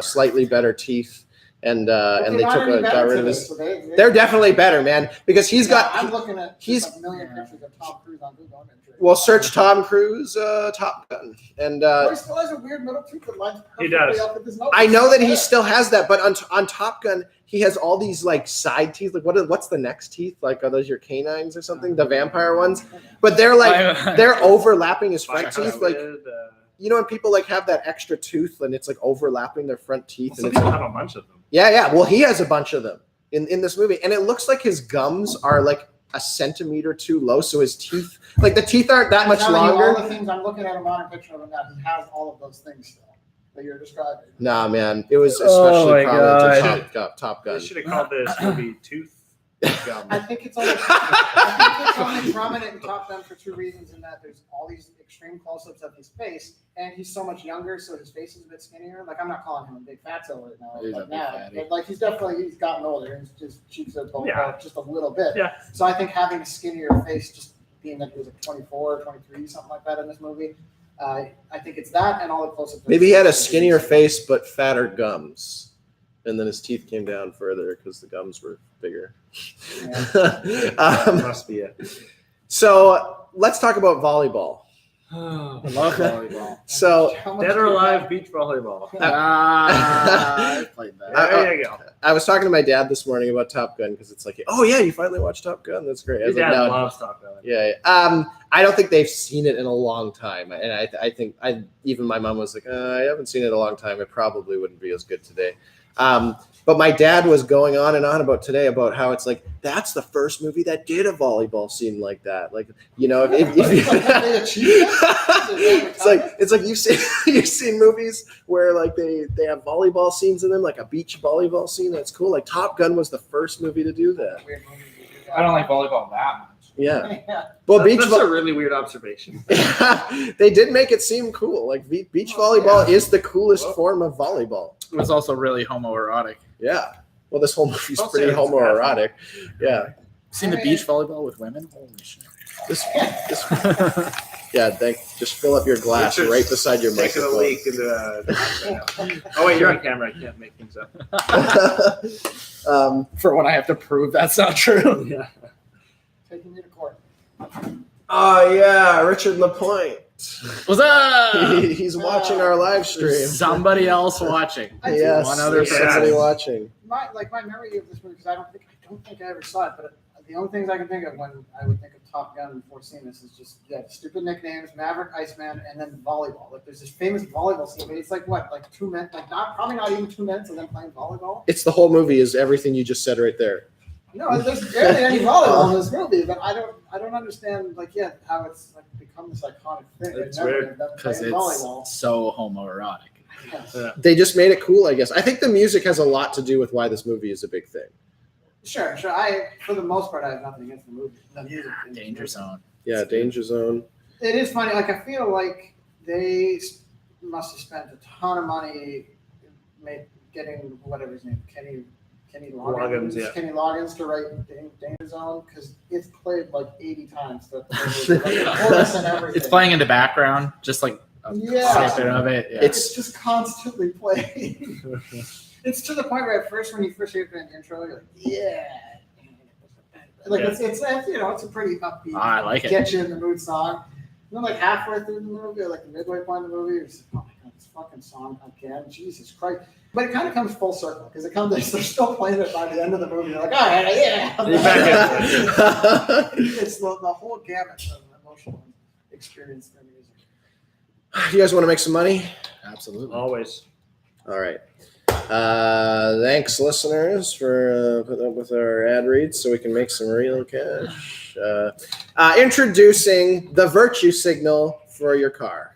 slightly better teeth. And they got rid of his. They're definitely better, man, because he's got. I'm looking at a million pictures of Tom Cruise on Google. Well, search Tom Cruise Top Gun, and he still has a weird middle tooth that lines perfectly up with his nose. I know that he still has that, but on Top Gun, he has all these like side teeth. Like what's the next teeth? Like are those your canines or something? The vampire ones, but they're like they're overlapping his front teeth, like. You know when people like have that extra tooth and it's like overlapping their front teeth, and people have a bunch of them. Yeah. Well, he has a bunch of them in this movie, and it looks like his gums are like a centimeter too low, so his teeth, like the teeth aren't that much longer. All the things I'm looking at a modern picture of him now, he has all of those things still that you're describing. Nah, man, it was especially prominent to Top Gun. They should have called this movie Tooth Gum. I think it's only prominent in Top Gun for two reasons: in that there's all these extreme close-ups of his face, and he's so much younger, so his face is a bit skinnier. Like I'm not calling him a big fatso right now, but like he's gotten older, and his cheeks are bulked out just a little bit. Yeah. So I think having a skinnier face, just being that he was like 24 or 23, something like that in this movie, I think it's that and all the close-ups. Maybe he had a skinnier face but fatter gums, and then his teeth came down further because the gums were bigger. Yeah. Must be it. So let's talk about volleyball. I love volleyball. So Dead or Alive beach volleyball. I played that. There you go. I was talking to my dad this morning about Top Gun because it's like, oh yeah, you finally watched Top Gun. That's great. His dad loves Top Gun. Yeah. I don't think they've seen it in a long time, and I think even my mom was like, I haven't seen it in a long time. It probably wouldn't be as good today. But my dad was going on and on about today about how it's like that's the first movie that did a volleyball scene like that. Like, you know, it's like you've seen movies where like they have volleyball scenes in them, like a beach volleyball scene. That's cool. Like Top Gun was the first movie to do that. I don't like volleyball that much. Yeah. Well, that's a really weird observation. They did make it seem cool. Like beach volleyball is the coolest form of volleyball. It was also really homoerotic. Yeah. Well, this whole movie's pretty homoerotic. Yeah. Seen the beach volleyball with women? Holy shit. This yeah, just fill up your glass right beside your microphone. A leak oh wait, you're on camera. I can't make things up. For when I have to prove that's not true. Yeah. Taking me to court. Oh yeah, Richard LaPointe. What's up? He's watching our live stream. Somebody else watching. Yes, one other somebody watching. My memory of this movie, because I don't think I ever saw it, but the only things I can think of when I would think of Top Gun before seeing this is just stupid nicknames, Maverick, Iceman, and then volleyball. Like there's this famous volleyball scene, but it's like what, like two men, like probably not even 2 minutes of them playing volleyball. It's the whole movie is everything you just said right there. No, there's barely any volleyball in this movie, but I don't understand how it's like become this iconic thing. It's weird because it's volleyball. So homoerotic. Yes. Yeah. They just made it cool, I guess. I think the music has a lot to do with why this movie is a big thing. Sure. For the most part, I have nothing against the movie. The music. Danger Zone. Yeah, Danger Zone. It is funny. Like I feel like they must have spent a ton of money getting whatever his name, Kenny Loggins, Kenny Loggins to write Danger Zone because it's played like 80 times. Like the chorus and everything. It's playing in the background, just like a snippet of it. Yeah. It's just constantly playing. It's to the point where at first, when you first hear the intro, you're like, yeah. Like it's it's a pretty upbeat. I like it. Get you in the mood song. And then like halfway through the movie, like the midway point of the movie, you're just like, oh my god, this fucking song again, Jesus Christ. But it kind of comes full circle because they're still playing it by the end of the movie. You're like, all right, yeah. It's the whole gamut of emotional experience for music. You guys want to make some money? Absolutely. Always. All right. Thanks, listeners, for putting up with our ad reads so we can make some real cash. Introducing the virtue signal for your car.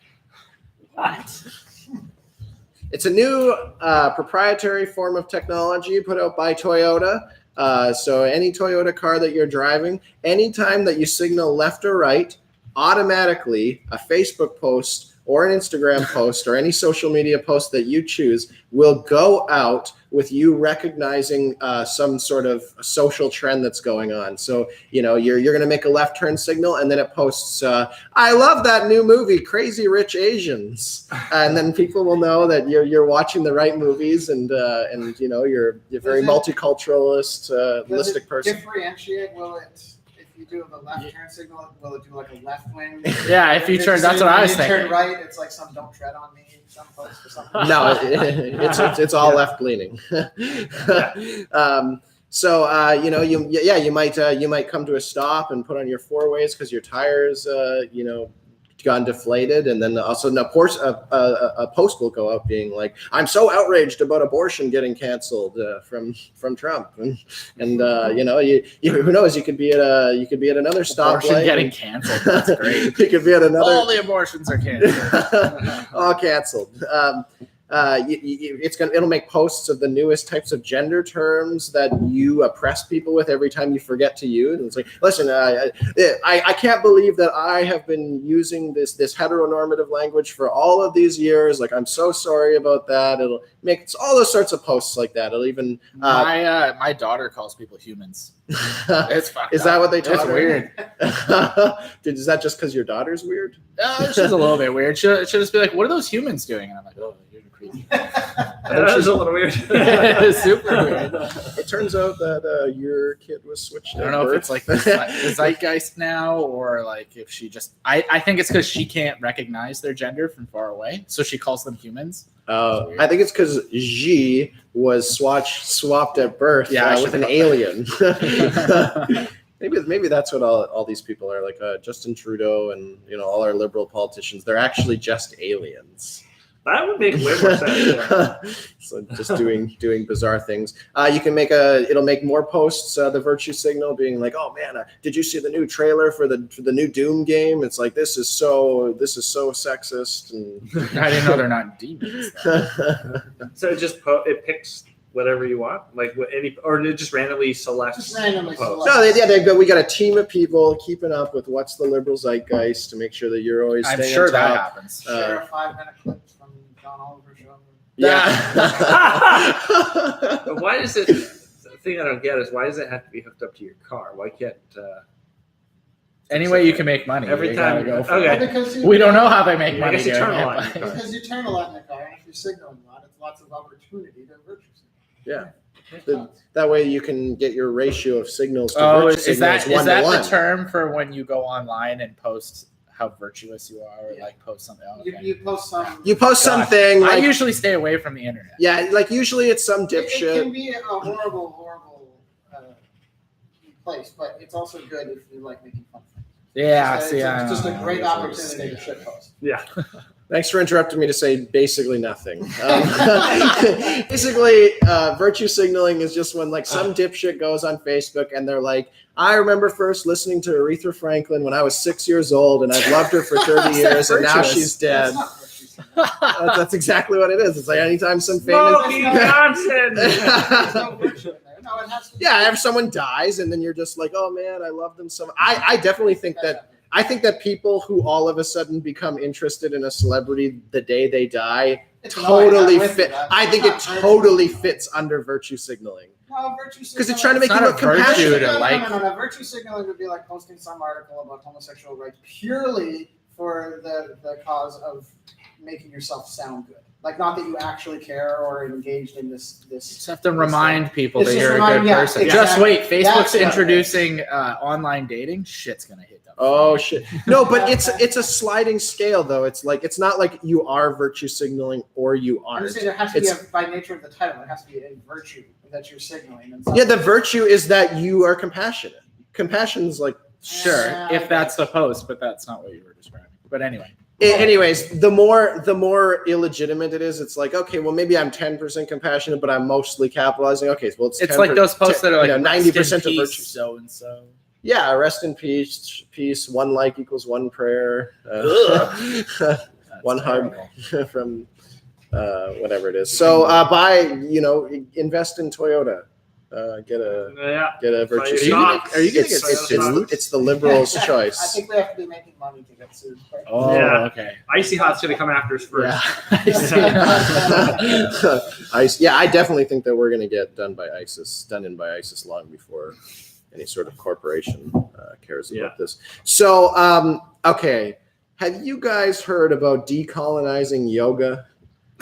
What? It's a new proprietary form of technology put out by Toyota. So any Toyota car that you're driving, anytime that you signal left or right, automatically a Facebook post or an Instagram post or any social media post that you choose will go out with you recognizing some sort of social trend that's going on. So, you're going to make a left turn signal and then it posts, I love that new movie, Crazy Rich Asians. And then people will know that you're watching the right movies and you're very multiculturalist person. Differentiate, will it? If you do the left turn signal, will it do like a left wing? Yeah, if you turn, that's what I was thinking. Turn right, it's like some don't tread on me, some post or something. No, it's all left leaning. You might come to a stop and put on your four ways because your tires, gone deflated, and then also a post will go out being like, I'm so outraged about abortion getting canceled from Trump, and who knows, you could be at another stoplight getting canceled. That's great. You could be at another. All the abortions are canceled. All canceled. It'll make posts of the newest types of gender terms that you oppress people with every time you forget to use. And it's like, listen, I can't believe that I have been using this heteronormative language for all of these years. Like, I'm so sorry about that. It'll make all those sorts of posts like that. It'll even my daughter calls people humans. It's fucked Is that what they taught It's her? weird. Is that just because your daughter's weird? She's a little bit weird. She'll just be like, what are those humans doing? And I'm like, oh, you're creepy. That was a little weird. It's super weird. It turns out that your kid was switched. I don't know if it's like the zeitgeist now, or like if she just. I think it's because she can't recognize their gender from far away, so she calls them humans. I think it's because Xi was swapped at birth with an alien. Maybe that's what all these people are like. Justin Trudeau and all our liberal politicians. They're actually just aliens. That would make way more sense. So just doing bizarre things. You can it'll make more posts. The virtue signal being like, oh man, did you see the new trailer for the new Doom game? It's like this is so sexist. And I didn't know they're not demons. So it picks whatever you want, like or it just randomly selects. No, we got a team of people keeping up with what's the liberal zeitgeist to make sure that you're always. I'm sure that happens. Share a 5-minute clips from John Oliver show. Yeah. Why is it? The thing I don't get is why does it have to be hooked up to your car? Why can't? Any way you can make money every time. Because we don't know how they make money. Because you turn a lot in the car. Because you turn a lot in the car, and if you're signaling a lot, it's lots of opportunity to virtue signal. Yeah. That way you can get your ratio of signals to virtue signals is that the term for when you go online and post how virtuous you are, or like post something? Oh, okay. You post some. You post something. Like, I usually stay away from the internet. Yeah, like usually it's some dipshit. It can be a horrible place, but it's also good if you like making fun of things. Yeah, it's just a great opportunity to shitpost. Yeah. Thanks for interrupting me to say basically nothing. Basically, virtue signaling is just when like some dipshit goes on Facebook and they're like, I remember first listening to Aretha Franklin when I was 6 years old and I've loved her for 30 years and now she's dead. That's exactly what it is. It's like anytime some famous... Yeah, if someone dies and then you're just like, oh man, I love them so much. I definitely think that... I think that people who all of a sudden become interested in a celebrity the day they die totally fit. I think it totally fits under virtue signaling. No, virtue signaling. Because it's trying to make you look compassionate. No. Virtue signaling would be like posting some article about homosexual rights purely for the cause of making yourself sound good. Like, not that you actually care or engaged in this. You just have to remind people that you're a good person. Exactly. Just wait, Facebook's introducing online dating. Shit's gonna hit them. Oh shit! No, but it's a sliding scale though. It's like it's not like you are virtue signaling or you aren't. I'm just saying there has to be by nature of the title, there has to be a virtue that you're signaling. Yeah, the virtue is that you are compassionate. Compassion's like if that's the post, but that's not what you were describing. But anyway. Anyways, the more illegitimate it is, it's like, okay, well, maybe I'm 10% compassionate, but I'm mostly capitalizing. Okay, well, it's like those posts that are like 90% of virtue. So and so. Yeah, rest in peace. Peace. One like equals one prayer. One hug from whatever it is. So invest in Toyota. Get a virtue. Are you getting it's the liberals' choice. I think we have to be making money to get sued. Oh, yeah. Okay. Icy Hot's gonna come after us first. Yeah. I definitely think that we're gonna get done in by ISIS long before any sort of corporation cares about this. So, okay, have you guys heard about decolonizing yoga?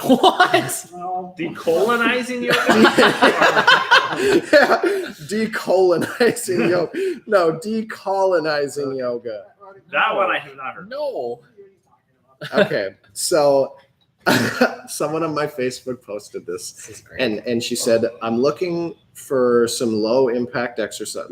What? No. Decolonizing yoga? Yeah, decolonizing yoga. No, decolonizing yoga. That one I have not heard. No. Okay, so someone on my Facebook posted this, and she said, "I'm looking for some low impact exercises,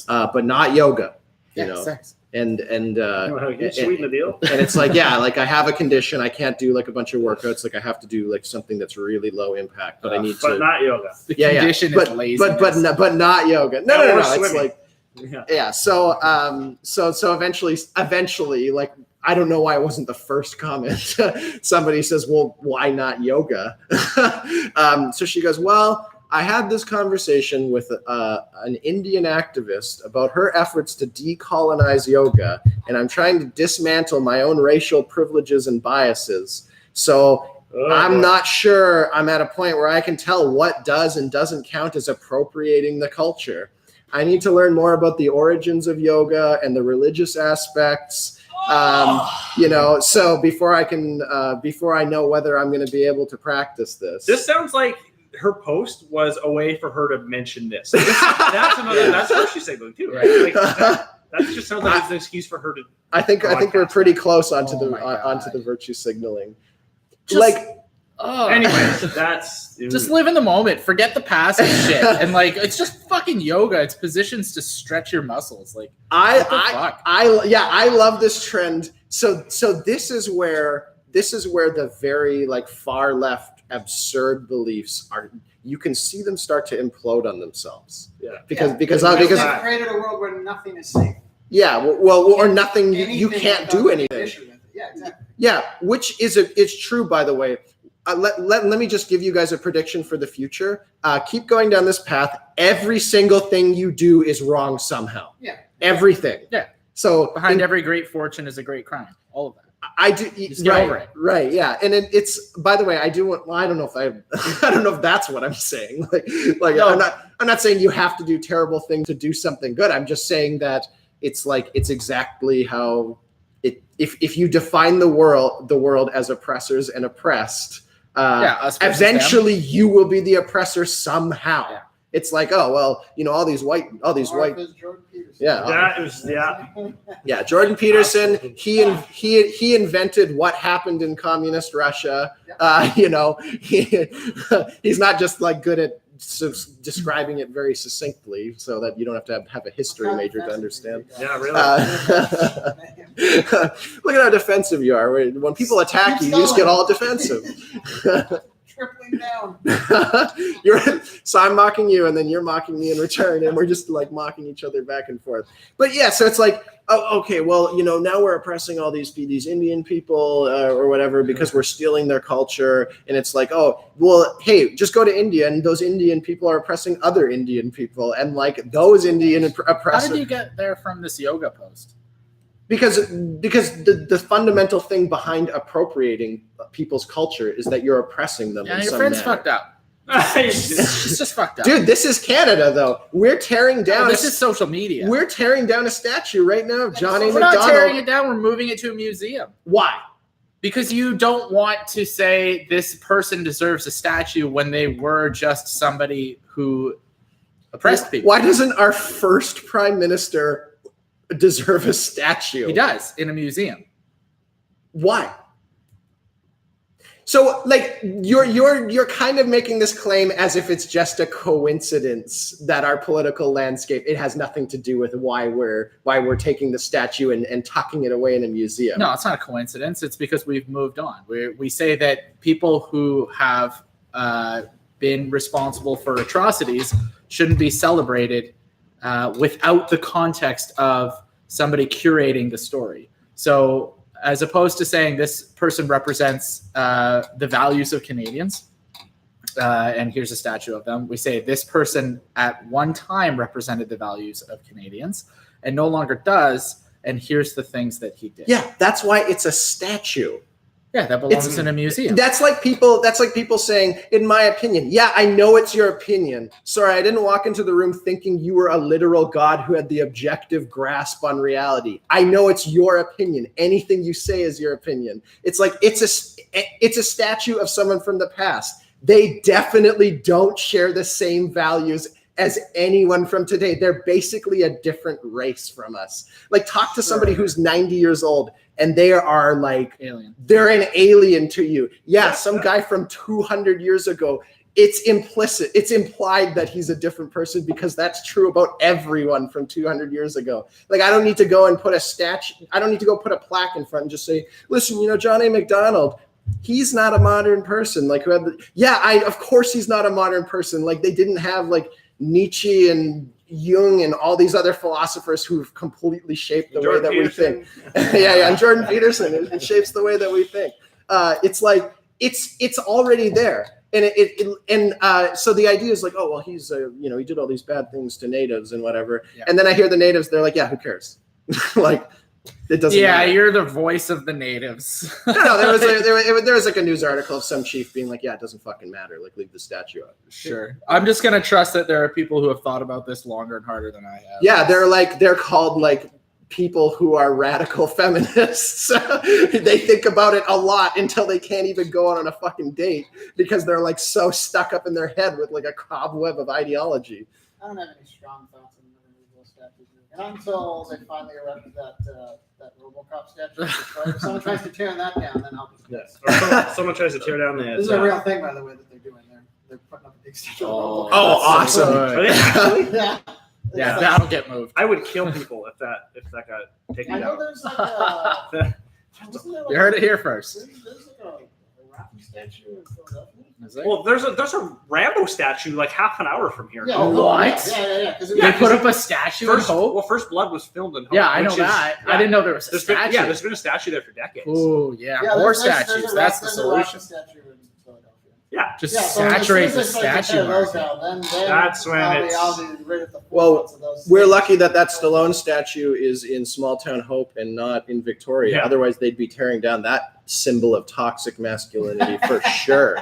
but not yoga, Sex. And sweeten the deal. And it's like, like I have a condition, I can't do like a bunch of workouts, like I have to do like something that's really low impact, but I need but not yoga. The condition is laziness. but not yoga. No. It's swimming. like So eventually, like, I don't know why it wasn't the first comment. Somebody says, well, why not yoga? So she goes, well, I had this conversation with an Indian activist about her efforts to decolonize yoga, and I'm trying to dismantle my own racial privileges and biases. So I'm not sure I'm at a point where I can tell what does and doesn't count as appropriating the culture. I need to learn more about the origins of yoga and the religious aspects. So before I know whether I'm going to be able to practice this. This sounds like her post was a way for her to mention this. That's virtue signaling too, right? Like, that just sounds like it's an excuse for her to. I think we're pretty close onto the virtue signaling. Anyways, that's just live in the moment. Forget the past and shit. And like, it's just fucking yoga. It's positions to stretch your muscles. Like, I love this trend. So this is where the very like far left absurd beliefs are. You can see them start to implode on themselves. Yeah. Because they've created a world where nothing is safe. Yeah. Well, or nothing. You can't do anything. Yeah, exactly. Yeah, which it's true, by the way. Let me just give you guys a prediction for the future. Keep going down this path. Every single thing you do is wrong somehow. Yeah. Everything. Yeah. So behind every great fortune is a great crime. All of that. I do. Right. Yeah. And it's, by the way, I do want, well, I don't know if that's what I'm saying. Like no. I'm not saying you have to do terrible things to do something good. I'm just saying that it's exactly how if you define the world as oppressors and oppressed, eventually you will be the oppressor somehow. Yeah. It's like, oh well, all these white. Jordan Peterson. Yeah, Jordan Peterson. He invented what happened in communist Russia. He's not just like good at describing it very succinctly, so that you don't have a history major to understand. Yeah, really. Look at how defensive you are. When people attack you, you just get all defensive. Tripling down. So I'm mocking you, and then you're mocking me in return, and we're just like mocking each other back and forth. But yeah, so it's like, oh, okay, well, now we're oppressing all these Indian people or whatever because we're stealing their culture, and it's like, oh, well, hey, just go to India, and those Indian people are oppressing other Indian people, and like those Indian oppressors. How did you get there from this yoga post? Because the fundamental thing behind appropriating people's culture is that you're oppressing them. Yeah, your friend's fucked up. It's just fucked up. Dude, this is Canada, though. We're tearing down. This is social media. We're tearing down a statue right now of John A. McDonald. We're not tearing it down. We're moving it to a museum. Why? Because you don't want to say this person deserves a statue when they were just somebody who oppressed people. Why doesn't our first prime minister deserve a statue? He does, in a museum. Why? So like you're kind of making this claim as if it's just a coincidence that our political landscape, it has nothing to do with why we're taking the statue and tucking it away in a museum. No, it's not a coincidence. It's because we've moved on. We say that people who have been responsible for atrocities shouldn't be celebrated without the context of somebody curating the story. So as opposed to saying this person represents the values of Canadians, and here's a statue of them, we say this person at one time represented the values of Canadians and no longer does, and here's the things that he did. Yeah, that's why it's a statue. Yeah, that belongs in a museum. That's like people saying, in my opinion. Yeah, I know it's your opinion. Sorry, I didn't walk into the room thinking you were a literal God who had the objective grasp on reality. I know it's your opinion. Anything you say is your opinion. It's like it's a statue of someone from the past. They definitely don't share the same values as anyone from today. They're basically a different race from us. Like, talk to somebody who's 90 years old and they are like, alien. They're an alien to you. Yeah, some guy from 200 years ago. It's implicit. It's implied that he's a different person because that's true about everyone from 200 years ago. Like, I don't need to go and put a statue. I don't need to go put a plaque in front and just say, listen, John A. Macdonald, he's not a modern person. Like, of course he's not a modern person. Like, they didn't have like Nietzsche and Jung and all these other philosophers who've completely shaped the way that we think. And Jordan Peterson, it shapes the way that we think. It's like it's already there, and so the idea is like, oh well, he's he did all these bad things to natives and whatever, and then I hear the natives, they're like, yeah, who cares? Like, it doesn't matter. You're the voice of the natives. No, there was like a news article of some chief being like, yeah, it doesn't fucking matter. Like, leave the statue out. Sure. I'm just going to trust that there are people who have thought about this longer and harder than I have. Yeah, they're called like people who are radical feminists. They think about it a lot until they can't even go out on a fucking date because they're like so stuck up in their head with like a cobweb of ideology. I don't have any strong thoughts on those statues. And until they finally erected that RoboCop statue, if someone tries to tear that down, then I'll be yes. Or someone tries to tear down that. This is a real thing, by the way, that they're doing. They're putting up a big statue. Oh, awesome! Are they actually? Yeah, that'll get moved. I would kill people if that got taken down. I know there's like you heard it here first. There's like a Rocky statue in Philadelphia. Well, there's a Rambo statue like half an hour from here. Yeah, what? Yeah. They put up a statue in Hope? Well, First Blood was filmed in Hope. Yeah, I know that. I didn't know there was a statue. There's been a statue there for decades. Oh, yeah. More statues. That's the solution. Yeah. Just saturate the statue market. That's when it's... Well, we're lucky that Stallone statue is in Small Town Hope and not in Victoria. Yeah. Otherwise, they'd be tearing down that symbol of toxic masculinity for sure.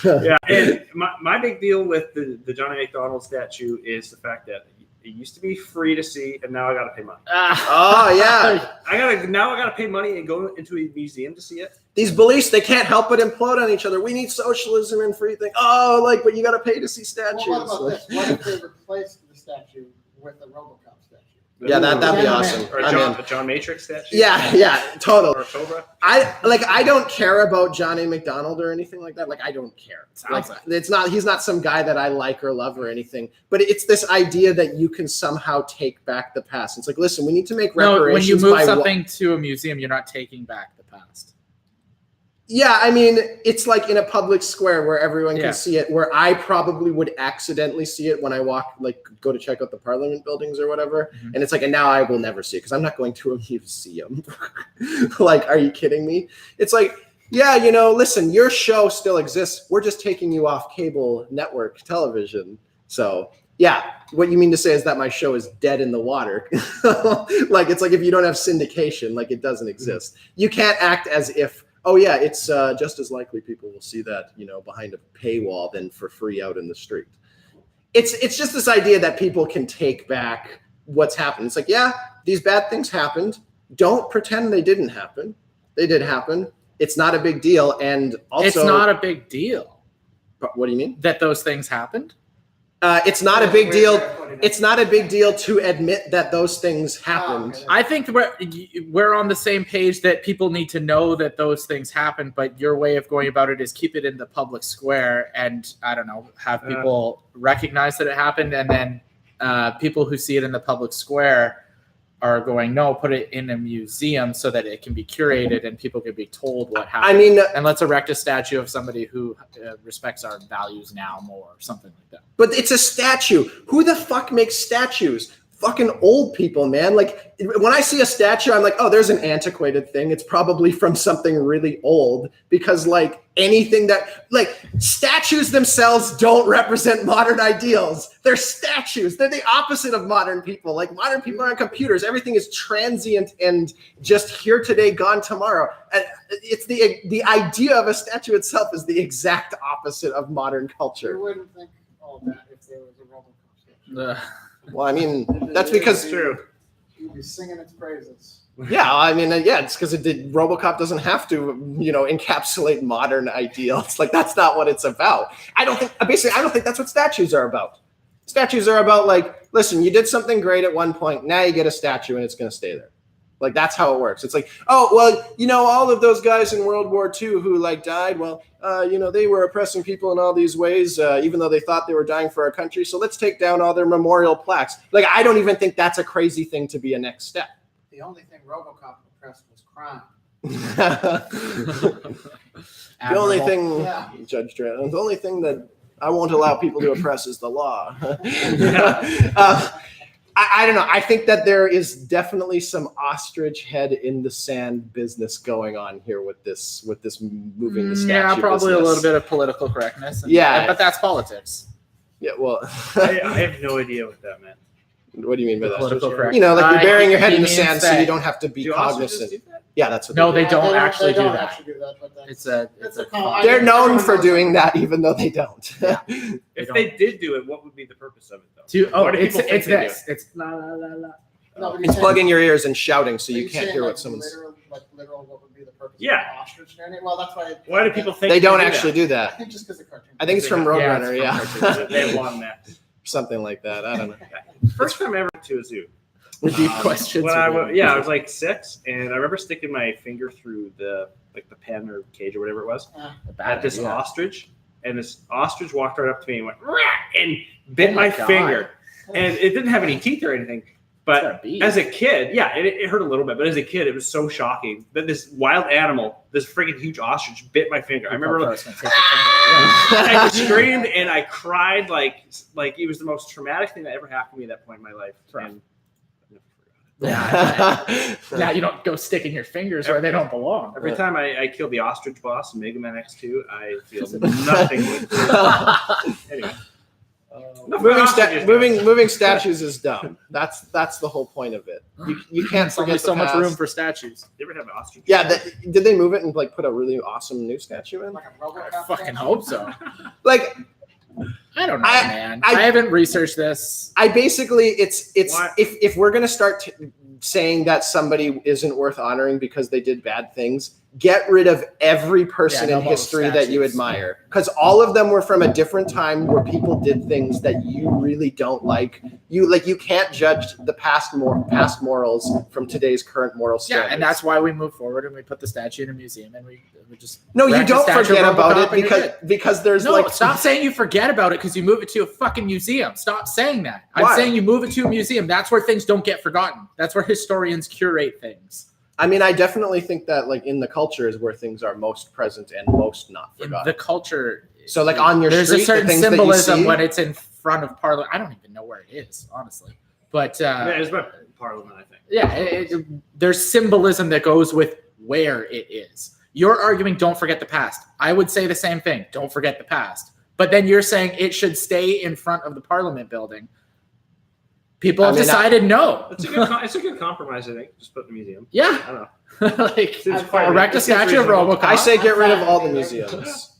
Yeah, and my big deal with the Johnny McDonald statue is the fact that it used to be free to see, and now I got to pay money. Oh yeah, I gotta pay money and go into a museum to see it. These beliefs, they can't help but implode on each other. We need socialism and free thing. Oh, like, but you got to pay to see statues. Well, what about this? What if they replaced the statue with a RoboCop statue? Yeah, that'd be awesome. Or a John Matrix statue. Yeah, totally. Or a Cobra. I don't care about John A. Macdonald or anything like that. Like, I don't care. He's not some guy that I like or love or anything. But it's this idea that you can somehow take back the past. It's like, listen, we need to make reparations. No, when you move something to a museum, you're not taking back the past. Yeah, I mean, it's like in a public square where everyone can see it, where I probably would accidentally see it when I go to check out the Parliament buildings or whatever. Mm-hmm. And it's like, and now I will never see it because I'm not going to a museum. Like, are you kidding me? It's like, yeah, listen, your show still exists. We're just taking you off cable network television. So, yeah, what you mean to say is that my show is dead in the water. Like, it's like if you don't have syndication, like it doesn't exist. You can't act as if, oh yeah, it's just as likely people will see that, behind a paywall than for free out in the street. It's just this idea that people can take back what's happened. It's like, yeah, these bad things happened. Don't pretend they didn't happen. They did happen. It's not a big deal. And also, it's not a big deal. But what do you mean? That those things happened? It's not a big deal. It's not a big deal to admit that those things happened. Okay. I think we're on the same page that people need to know that those things happened, but your way of going about it is keep it in the public square and, I don't know, have people recognize that it happened, and then people who see it in the public square are going, no, put it in a museum so that it can be curated and people can be told what happened. I mean, and let's erect a statue of somebody who respects our values now more, or something like that. but it's a statue. Who the fuck makes statues? Fucking old people, man. Like, when I see a statue, I'm like, oh, there's an antiquated thing. It's probably from something really old, because like anything that, like, statues themselves don't represent modern ideals. They're statues. They're the opposite of modern people. Like, modern people are on computers. Everything is transient and just here today, gone tomorrow. And it's the idea of a statue itself is the exact opposite of modern You culture. wouldn't think all that if there was a RoboCop statue. Well, I mean, that's because You'd be singing its praises. yeah, I mean, it's because RoboCop doesn't have to, encapsulate modern ideals. Like, that's not what it's about. I don't think that's what statues are about. Statues are about, like, listen, you did something great at one point. Now you get a statue and it's going to stay there. Like, that's how it works. It's like, oh, well, all of those guys in World War II who like died, well, they were oppressing people in all these ways, even though they thought they were dying for our country. So let's take down all their memorial plaques. Like, I don't even think that's a crazy thing to be a next step. The only thing RoboCop oppressed was crime. The only thing, Yeah. Judge Dredd, the only thing that I won't allow people to oppress is the law. I don't know. I think that there is definitely some ostrich head in the sand business going on here with this moving the statue. Yeah, probably business. a little bit of political correctness. Yeah. But that's politics. Yeah, well, I have no idea what that meant. what do you mean by that? Political correct. You're burying your head in the he sand, means so you that- don't have to be Do ostriches cognizant. do that? Yeah, that's what No, they they do. don't actually do that. Actually do that, but that's, It's a They're known for doing that, even though they don't. If they did do it, what would be the purpose of it, though? Why do it's people think they do this. It's la la la la. No, but It's you're plugging your ears and shouting so saying- you are can't saying, hear like, what someone's. literal, what would be the purpose Yeah. of ostrich doing it? Well, that's why. Why do people think They don't do actually do I that. think just because the cartoon. I think it's from Yeah, Roadrunner, it's yeah. from cartoons. They won that. Something like that. I don't know. First time I ever went to a zoo. Deep questions. When I was like 6, and I remember sticking my finger through the pen or cage or whatever it was at this ostrich, and this ostrich walked right up to me and went "Rah!" and bit Oh my my God. finger, and it didn't have any teeth or anything. But It's as a kid, yeah, it hurt a little bit. But as a kid, it was so shocking that this wild animal, this freaking huge ostrich, bit my finger. I remember I screamed and I cried like it was the most traumatic thing that ever happened to me at that point in my life. Right. And Now you don't go sticking your fingers where they don't belong. every time I kill the ostrich boss in Mega Man X2, I feel nothing. Anyway, Moving statues is dumb. That's the whole point of it. You can't There's only forget so the much past. room for statues. You ever have an ostrich? Yeah, did they move it and like put a really awesome new statue in? Like a RoboCop I fucking statue? hope so. Like, I don't know, I- man. I- I haven't researched this. I basically it's Why- if we're gonna start saying that somebody isn't worth honoring because they did bad things, get rid of every person Yeah, no in more history that you statues. admire, because all of them were from a different time where people did things that you really don't like. You can't judge the past morals from today's current moral Yeah, standards. and that's why we move forward and we put the statue in a museum and we just no, you erect a don't statue forget of about RoboCop it and you're because there's no, like stop saying you forget about it because you move it to a fucking museum. Stop saying that. Why? I'm saying you move it to a museum. That's where things don't get forgotten. That's where historians curate things. I mean, I definitely think that like in the culture is where things are most present and most not In forgotten. the culture, So, like, on your there's street, a the certain things that you symbolism see- when it's in front of Parliament. I don't even know where it is, honestly. But Yeah, it's about Parliament, I think. yeah, there's symbolism that goes with where it is. You're arguing don't forget the past. I would say the same thing. Don't forget the past. But then you're saying it should stay in front of the Parliament building. People have decided no. It's a good compromise, I think. Just put in the museum. Yeah. I don't know. Like Seems quite- erect a it seems statue of reasonable. RoboCop. I say get rid of all the museums.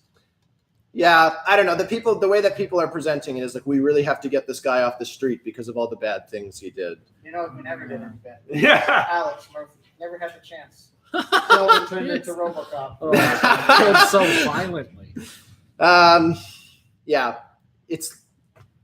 Yeah, I don't know. The way that people are presenting it is like, we really have to get this guy off the street because of all the bad things he did. You know, we never did any bad. Yeah. Alex Murphy never had the chance. Until he turned into RoboCop. Killed so violently. Yeah, it's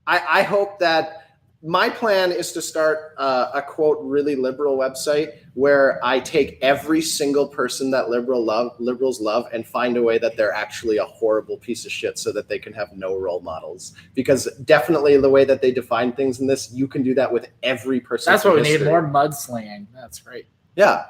I hope that my plan is to start a quote really liberal website where I take every single person that liberals love and find a way that they're actually a horrible piece of shit so that they can have no role models. Because definitely the way that they define things in this, you can do that with every person. That's what we need, more mudslinging. That's great. Yeah.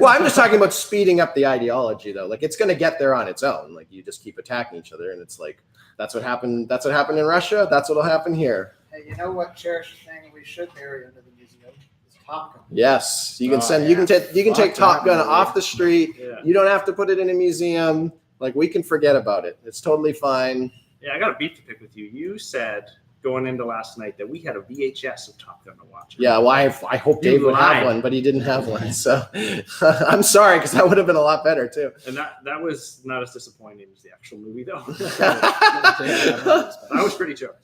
Well, I'm just talking about speeding up the ideology though. Like it's going to get there on its own. Like you just keep attacking each other and it's like, that's what happened. That's what happened in Russia. That's what'll happen here. Hey, you know what cherished thing we should bury under the museum is Top Gun. Yes, you can you can take Top Gun off the street. Yeah. You don't have to put it in a museum. Like we can forget about it. It's totally fine. Yeah, I got a beat to pick with you. You said going into last night that we had a VHS of Top Gun to watch. Yeah, well, I hope Dave would have one, but he didn't have one. So I'm sorry, because that would have been a lot better too. And that was not as disappointing as the actual movie, though. I was pretty charged.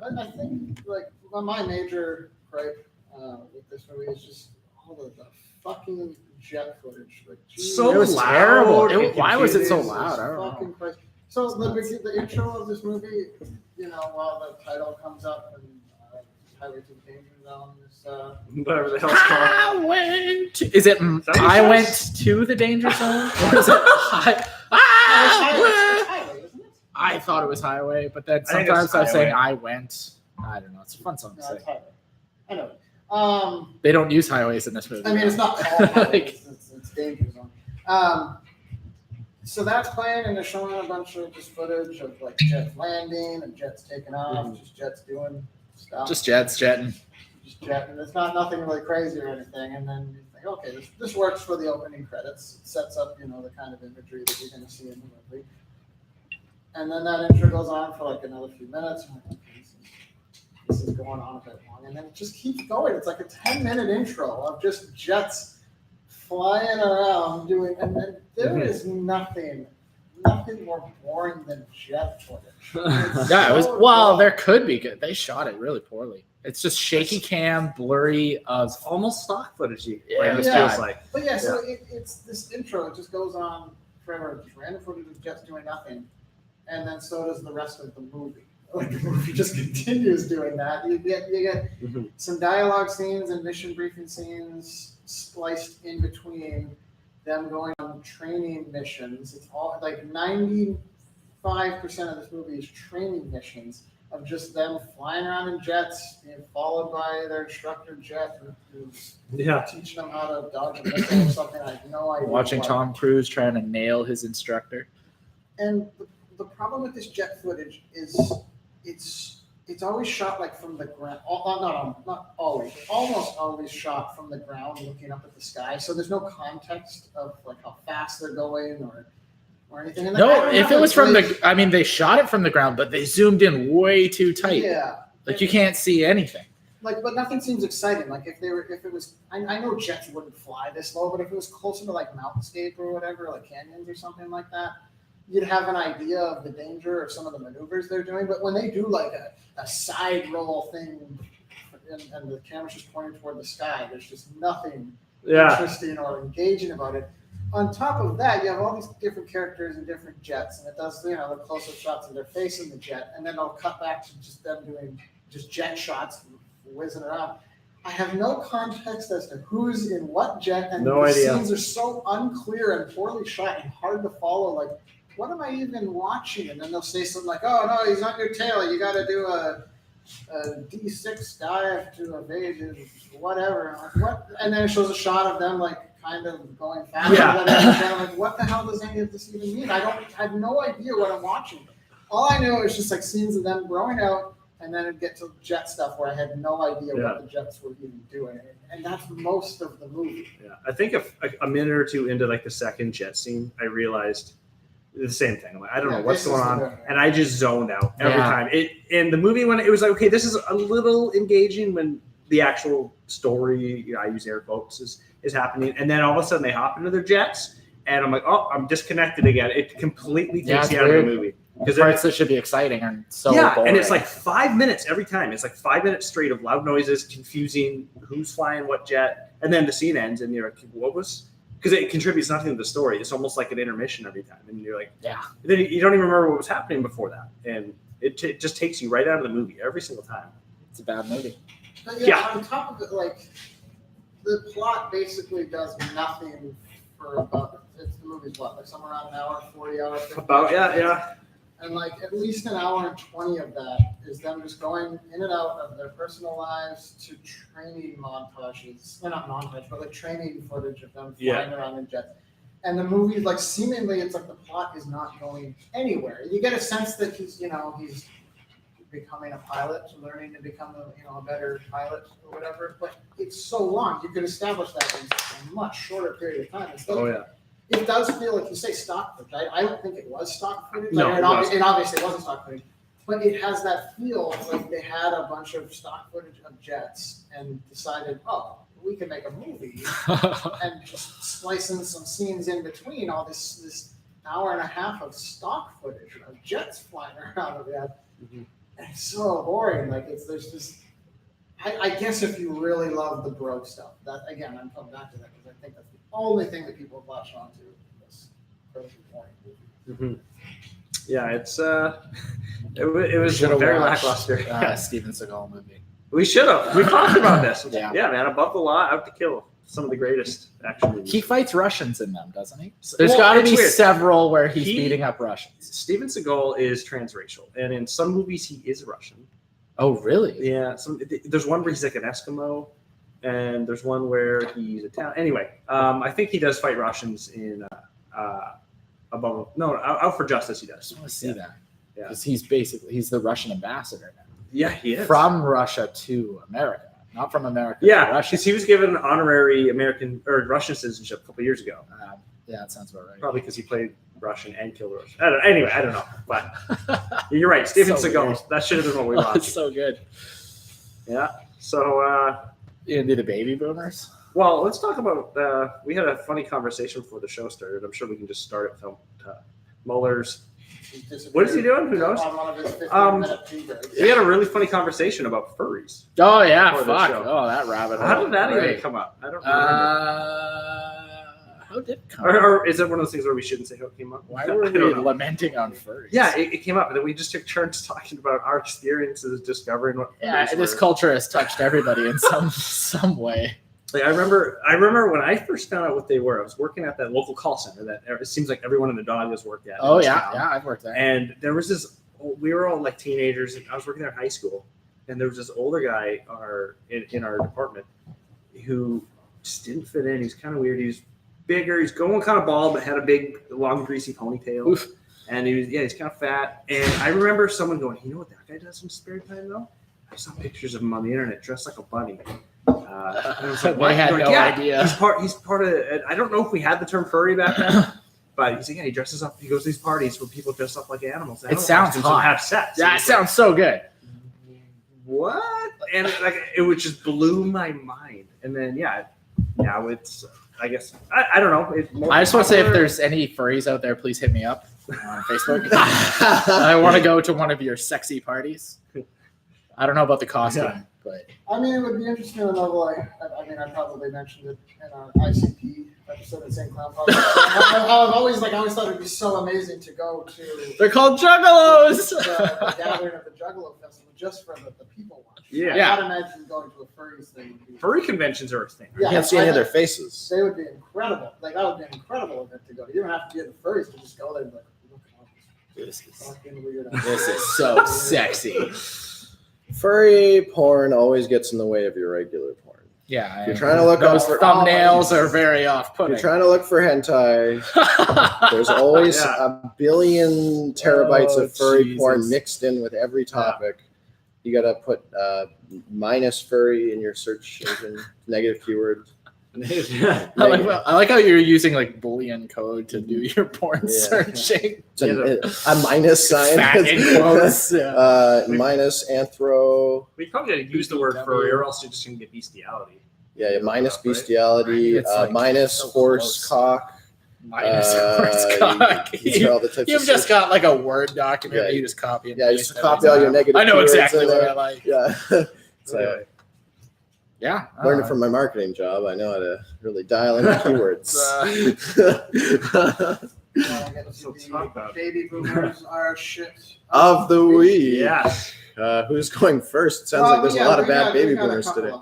I think like my major gripe with this movie is just all the fucking jet footage. Like, so it was terrible. Why was it so loud? I don't know. Crazy. So the intro of this movie, while the title comes up and Highway to the Danger Zone is whatever the hell it's called. I went to the danger zone? Or is it highway, isn't it? I thought it was Highway, but then sometimes I was saying I went. I don't know. It's a fun song to say. I know. They don't use highways in this movie. I mean, it's not all highways. It's danger zone. So that's playing, and they're showing a bunch of just footage of like jets landing and jets taking off, just jets doing stuff. Just jets jetting. Just jetting. It's nothing really crazy or anything. And then you think, okay, this works for the opening credits. It sets up, the kind of imagery that you're going to see in the movie. And then that intro goes on for like another few minutes. And I'm like, okay, this is going on a bit long. And then it just keeps going. It's like a 10-minute intro of just jets flying around doing, and then there is nothing more boring than jet footage. Yeah, it was. Well, there could be good. They shot it really poorly. It's just shaky cam, blurry. It's almost stock footage. Yeah, feels like. But yeah, so it's this intro. It just goes on forever. Just random footage of jets doing nothing, and then so does the rest of the movie. Like the movie just continues doing that. You get some dialogue scenes and mission briefing scenes spliced in between them going on training missions. It's all like 95% of this movie is training missions of just them flying around in jets, being followed by their instructor jet who's teaching them how to dodge a missile or something. I have no idea. Watching Tom Cruise trying to nail his instructor. And the problem with this jet footage is it's always shot like from the ground. Not always. Almost always shot from the ground, looking up at the sky. So there's no context of like how fast they're going or anything. And no, if it was from they shot it from the ground, but they zoomed in way too tight. Yeah, like you can't see anything. Like, but nothing seems exciting. Like if it was, I know jets wouldn't fly this low, but if it was closer to like mountainscape or whatever, like canyons or something like that, you'd have an idea of the danger of some of the maneuvers they're doing. But when they do like a side roll thing and the camera's just pointing toward the sky, there's just nothing interesting or engaging about it. On top of that, you have all these different characters and different jets, and it does, the close-up shots of their face in the jet, and then they'll cut back to just them doing just jet shots whizzing around. I have no context as to who's in what jet, and the scenes are so unclear and poorly shot and hard to follow. Like, what am I even watching? And then they'll say something like, "Oh no, he's on your tail. You got to do a D6 dive to evade his whatever." Like, what? And then it shows a shot of them like kind of going faster. Yeah. I'm like, what the hell does any of this even mean? I have no idea what I'm watching. All I know is just like scenes of them growing out, and then it'd get to jet stuff where I had no idea what the jets were even doing. And that's most of the movie. Yeah, I think a minute or two into like the second jet scene, I realized the same thing. I'm like, I don't know what's going on, and I just zoned out every time. And the movie, when it was like, okay, this is a little engaging when the actual story, I use air quotes, is happening, and then all of a sudden they hop into their jets, and I'm like, oh, I'm disconnected again. It completely takes you out of the movie. Because parts that should be exciting are so boring. And it's like 5 minutes every time. It's like 5 minutes straight of loud noises, confusing who's flying what jet, and then the scene ends, and you're like, what was? Because it contributes nothing to the story. It's almost like an intermission every time, and you're like, then you don't even remember what was happening before that. And It just takes you right out of the movie every single time. It's a bad movie. But Yeah. On top of it, like the plot basically does nothing for about. The movie's what, like somewhere around an hour, 40 hours. 50 About hours. yeah. And like at least an hour and 20 of that is them just going in and out of their personal lives to training montages. Well, not montage, but like training footage of them flying around in jets. And the movie, like seemingly, it's like the plot is not going anywhere. You get a sense that he's becoming a pilot, learning to become a better pilot or whatever. But it's so long. You could establish that in a much shorter period of time. It does feel like you say stock footage. I don't think it was stock footage. No, it obviously wasn't stock footage, but it has that feel like they had a bunch of stock footage of jets and decided, oh, we can make a movie and just slice in some scenes in between all this hour and a half of stock footage of jets flying around over that. Mm-hmm. And it's so boring. Like there's just. I guess if you really love the bro stuff, that again, I'm coming back to that because I think that's the only thing that people have latched onto this Frozen point. Mm-hmm. Yeah, it's it was very lackluster. Steven Seagal movie. We should have. We talked about this. Yeah, man. Above the Law, Out to Kill. Some of the greatest action movies. He fights Russians in them, doesn't he? There's got to be several where he's beating up Russians. Steven Seagal is transracial, and in some movies he is Russian. Oh, really? Yeah. There's one where he's like an Eskimo, and there's one where he's Italian. Anyway, I think he does fight Russians in Out for Justice. He does. I want to see that. Yeah. Because he's the Russian ambassador now. Yeah, he is. From Russia to America, not from America to Yeah, Russia. because he was given honorary American or Russian citizenship a couple years ago. Yeah, that sounds about right. Probably because he played Russian and killed a Russian. I don't know. But you're right. Steven Seagal. Weird. That should have been what we watched. It's so good. Yeah. So. You gonna do the baby boomers? Well, let's talk about. We had a funny conversation before the show started. I'm sure we can just start it with Mueller's. What is he doing? Who knows? We had a really funny conversation about furries. Oh yeah, fuck. Oh, that rabbit hole. How did that even come up? I don't remember. How did it come up? Or is it one of those things where we shouldn't say how it came up? Why were we lamenting on furries? Yeah, it came up, and then we just took turns talking about our experiences discovering what. Yeah, this culture has touched everybody in some way. Like I remember when I first found out what they were. I was working at that local call center that it seems like everyone in the dog has worked at. Oh yeah, I've worked there. And there was this. We were all like teenagers, and I was working there in high school, and there was this older guy in our department who just didn't fit in. He's kind of weird. He's bigger. He's going kind of bald, but had a big, long, greasy ponytail. Oof. And he's kind of fat. And I remember someone going, "You know what that guy does in spare time, though? I saw pictures of him on the internet dressed like a bunny." I was like, I had no idea. He's part of. I don't know if we had the term furry back then, but he's like, yeah, he dresses up. He goes to these parties where people dress up like animals. It sounds hot. Have sex. Yeah, it sounds so good. What? And it would just blew my mind. And then now it's. I guess I don't know. I just want to say, if there's any furries out there, please hit me up on Facebook. I want to go to one of your sexy parties. I don't know about the costume, but I mean, it would be interesting to know. I probably mentioned it in our ICP episode at St. Cloud. I always thought it'd be so amazing to go to. They're called Juggalos. The gathering of the Juggalo Festival just for the people watch. Yeah. I can't imagine going to a furries thing. Furry conventions are a thing. You can't see any of their faces. They would be incredible. Like that would be an incredible event to go to. You don't have to be at the furries to just go there and be like, look at this fucking weird. This is so sexy. Furry porn always gets in the way of your regular porn. Yeah, if you're trying to look those thumbnails are very off-putting. You're trying to look for hentai. There's always a billion terabytes of furry porn mixed in with every topic. You got to put minus furry in your search engine, negative keyword. I like how you're using like Boolean code to do your porn searching. It's a minus sign. Quotes, minus anthro. We probably got to use the word furry, or else you're just going to get bestiality. Yeah, minus bestiality, minus horse cock. Minus horse cock. You've just got like a Word document that you just copy and paste. Just copy all your negative. I know exactly what I like. Yeah. Yeah. Learned it from my marketing job. I know how to really dial in the keywords. get to the baby boomers are shit of the week. Yes. Who's going first? It sounds like there's a lot of bad baby boomers today.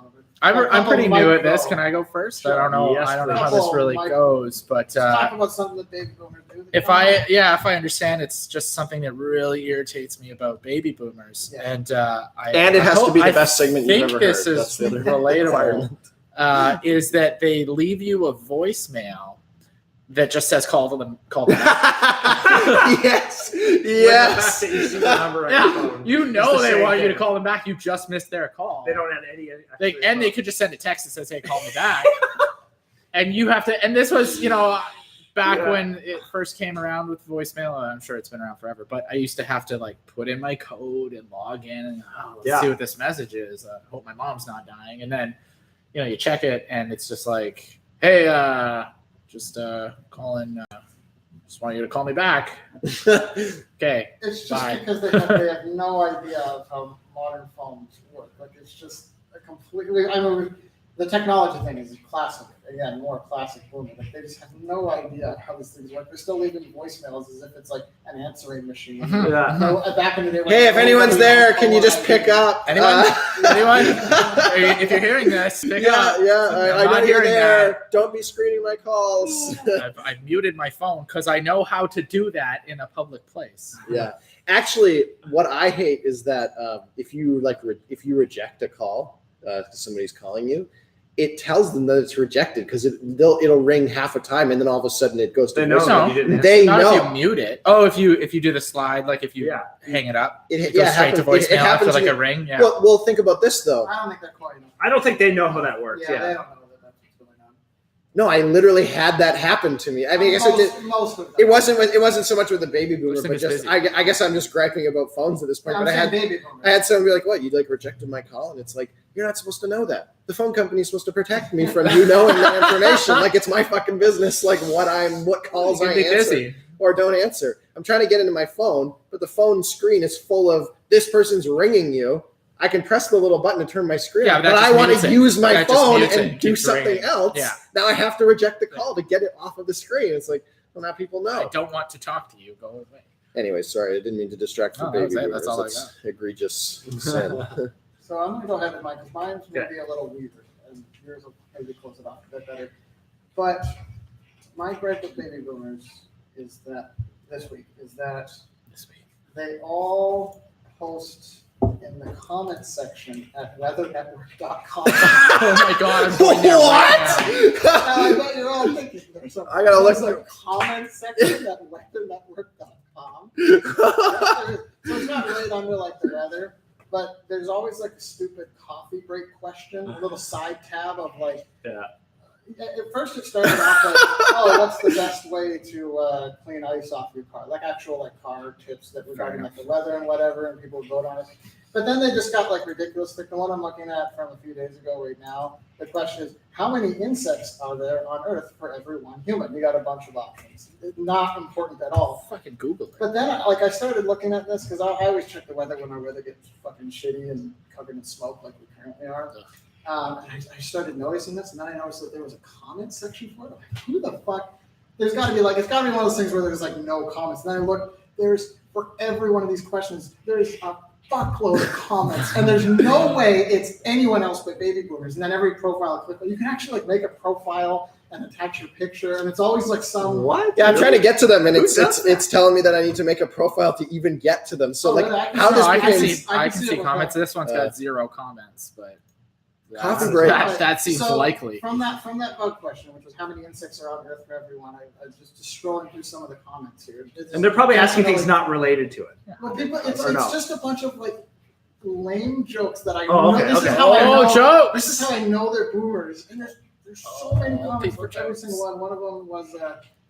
I'm pretty new at this. Can I go first? Sure. I don't know. Yes, I don't know how this really goes, but talk about something that baby boomers do. if I understand, it's just something that really irritates me about baby boomers, and it has to be the best segment you've ever heard. This is relatable. Is that they leave you a voicemail that just says call them yes. You know they want you to call them back. You just missed their call. They don't have any. They could just send a text that says, "Hey, call me back," and you have to. And this was, back when it first came around with voicemail. I'm sure it's been around forever, but I used to have to put in my code and log in and let's see what this message is. Hope my mom's not dying, and then you check it and it's just like, hey, just calling. Just want you to call me back. Okay. It's just because they have no idea of how modern phones work. It's just a completely. The technology thing is classic. Again, more classic boomer. They just have no idea how these things work. They're still leaving voicemails as if it's like an answering machine. Mm-hmm. Yeah. Back in the day. Hey, if anyone's there, can you just pick up? Anyone? If you're hearing this, pick up. Yeah, I know you're there. That. Don't be screening my calls. I've muted my phone because I know how to do that in a public place. Yeah. Actually, what I hate is that if you reject a call, somebody's calling you, it tells them that it's rejected because it'll ring half a time and then all of a sudden it goes to voicemail. They know. If you mute it. Oh, if you do the slide, if you hang it up, it goes straight to voicemail after a ring. Yeah. Well, think about this though. I don't think they're quite enough. I don't think they know how that works. Yeah. They don't know that that's what's going on. No, I literally had that happen to me. I mean, it wasn't so much with the baby boomer, but just I guess I'm just griping about phones at this point. But I had someone be like, "What? You rejected my call?" And it's like, you're not supposed to know that. The phone company is supposed to protect me from you knowing that information. It's my fucking business. What calls I answer or don't answer. I'm trying to get into my phone, but the phone screen is full of this person's ringing you. I can press the little button to turn my screen, but I want to use my phone and do something else. Yeah. Now I have to reject the call to get it off of the screen. It's like, well, now people know. I don't want to talk to you. Go away. Anyway, sorry, I didn't mean to distract from baby boomers. That's all I got. Egregious sin. So I'm going to go ahead with mine because mine's going to be a little weird, and yours will maybe close it off a bit better. But my gripe with baby boomers is that they all post in the comments section at weathernetwork.com. Oh my God! What? I bet you're all thinking there's something. I gotta look like comment section at weathernetwork.com. So it's not related under the weather. But there's always a stupid coffee break question, a little side tab of At first it started off what's the best way to clean ice off your car? Actual car tips that regarding the weather and whatever, and people vote on it. But then they just got ridiculous. The one I'm looking at from a few days ago right now, the question is, how many insects are there on Earth for every one human? You got a bunch of options. Not important at all. Fucking Google it. But then I started looking at this because I always check the weather when our weather gets fucking shitty and covered in smoke like we currently are. And I started noticing this, and then I noticed that there was a comment section for it. Who the fuck? There's got to be it's got to be one of those things where there's no comments. And then I look, for every one of these questions, there's a fuckload of comments, and there's no way it's anyone else but baby boomers. And then every profile I click, you can actually make a profile and attach your picture, and it's always some what? Yeah, I'm trying to get to them, and it's telling me that I need to make a profile to even get to them. So I can see comments. This one's got 0 comments, but. That seems likely. From that bug question, which was how many insects are on Earth for everyone, I was just scrolling through some of the comments here. And they're probably asking things not related to it. Well, it's just a bunch of lame jokes that I know. This is how I know they're boomers. And there's so many comments for every single one. One of them was,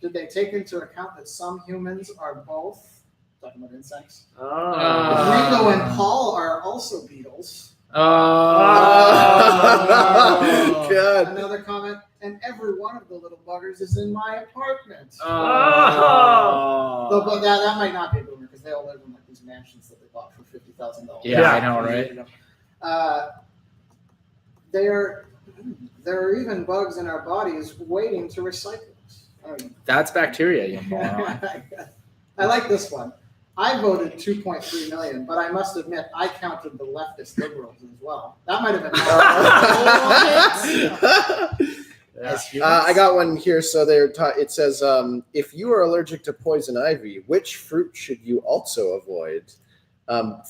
did they take into account that some humans are both, talking about insects, Ringo and Paul are also beetles. Good. Another comment, and every one of the little buggers is in my apartment. But that might not be a boomer because they all live in these mansions that they bought for $50,000. Yeah, I know, right? There are even bugs in our bodies waiting to recycle us. That's bacteria, you moron. I like this one. I voted 2.3 million, but I must admit I counted the leftist liberals as well. That might have been. I got one here. So it says, if you are allergic to poison ivy, which fruit should you also avoid?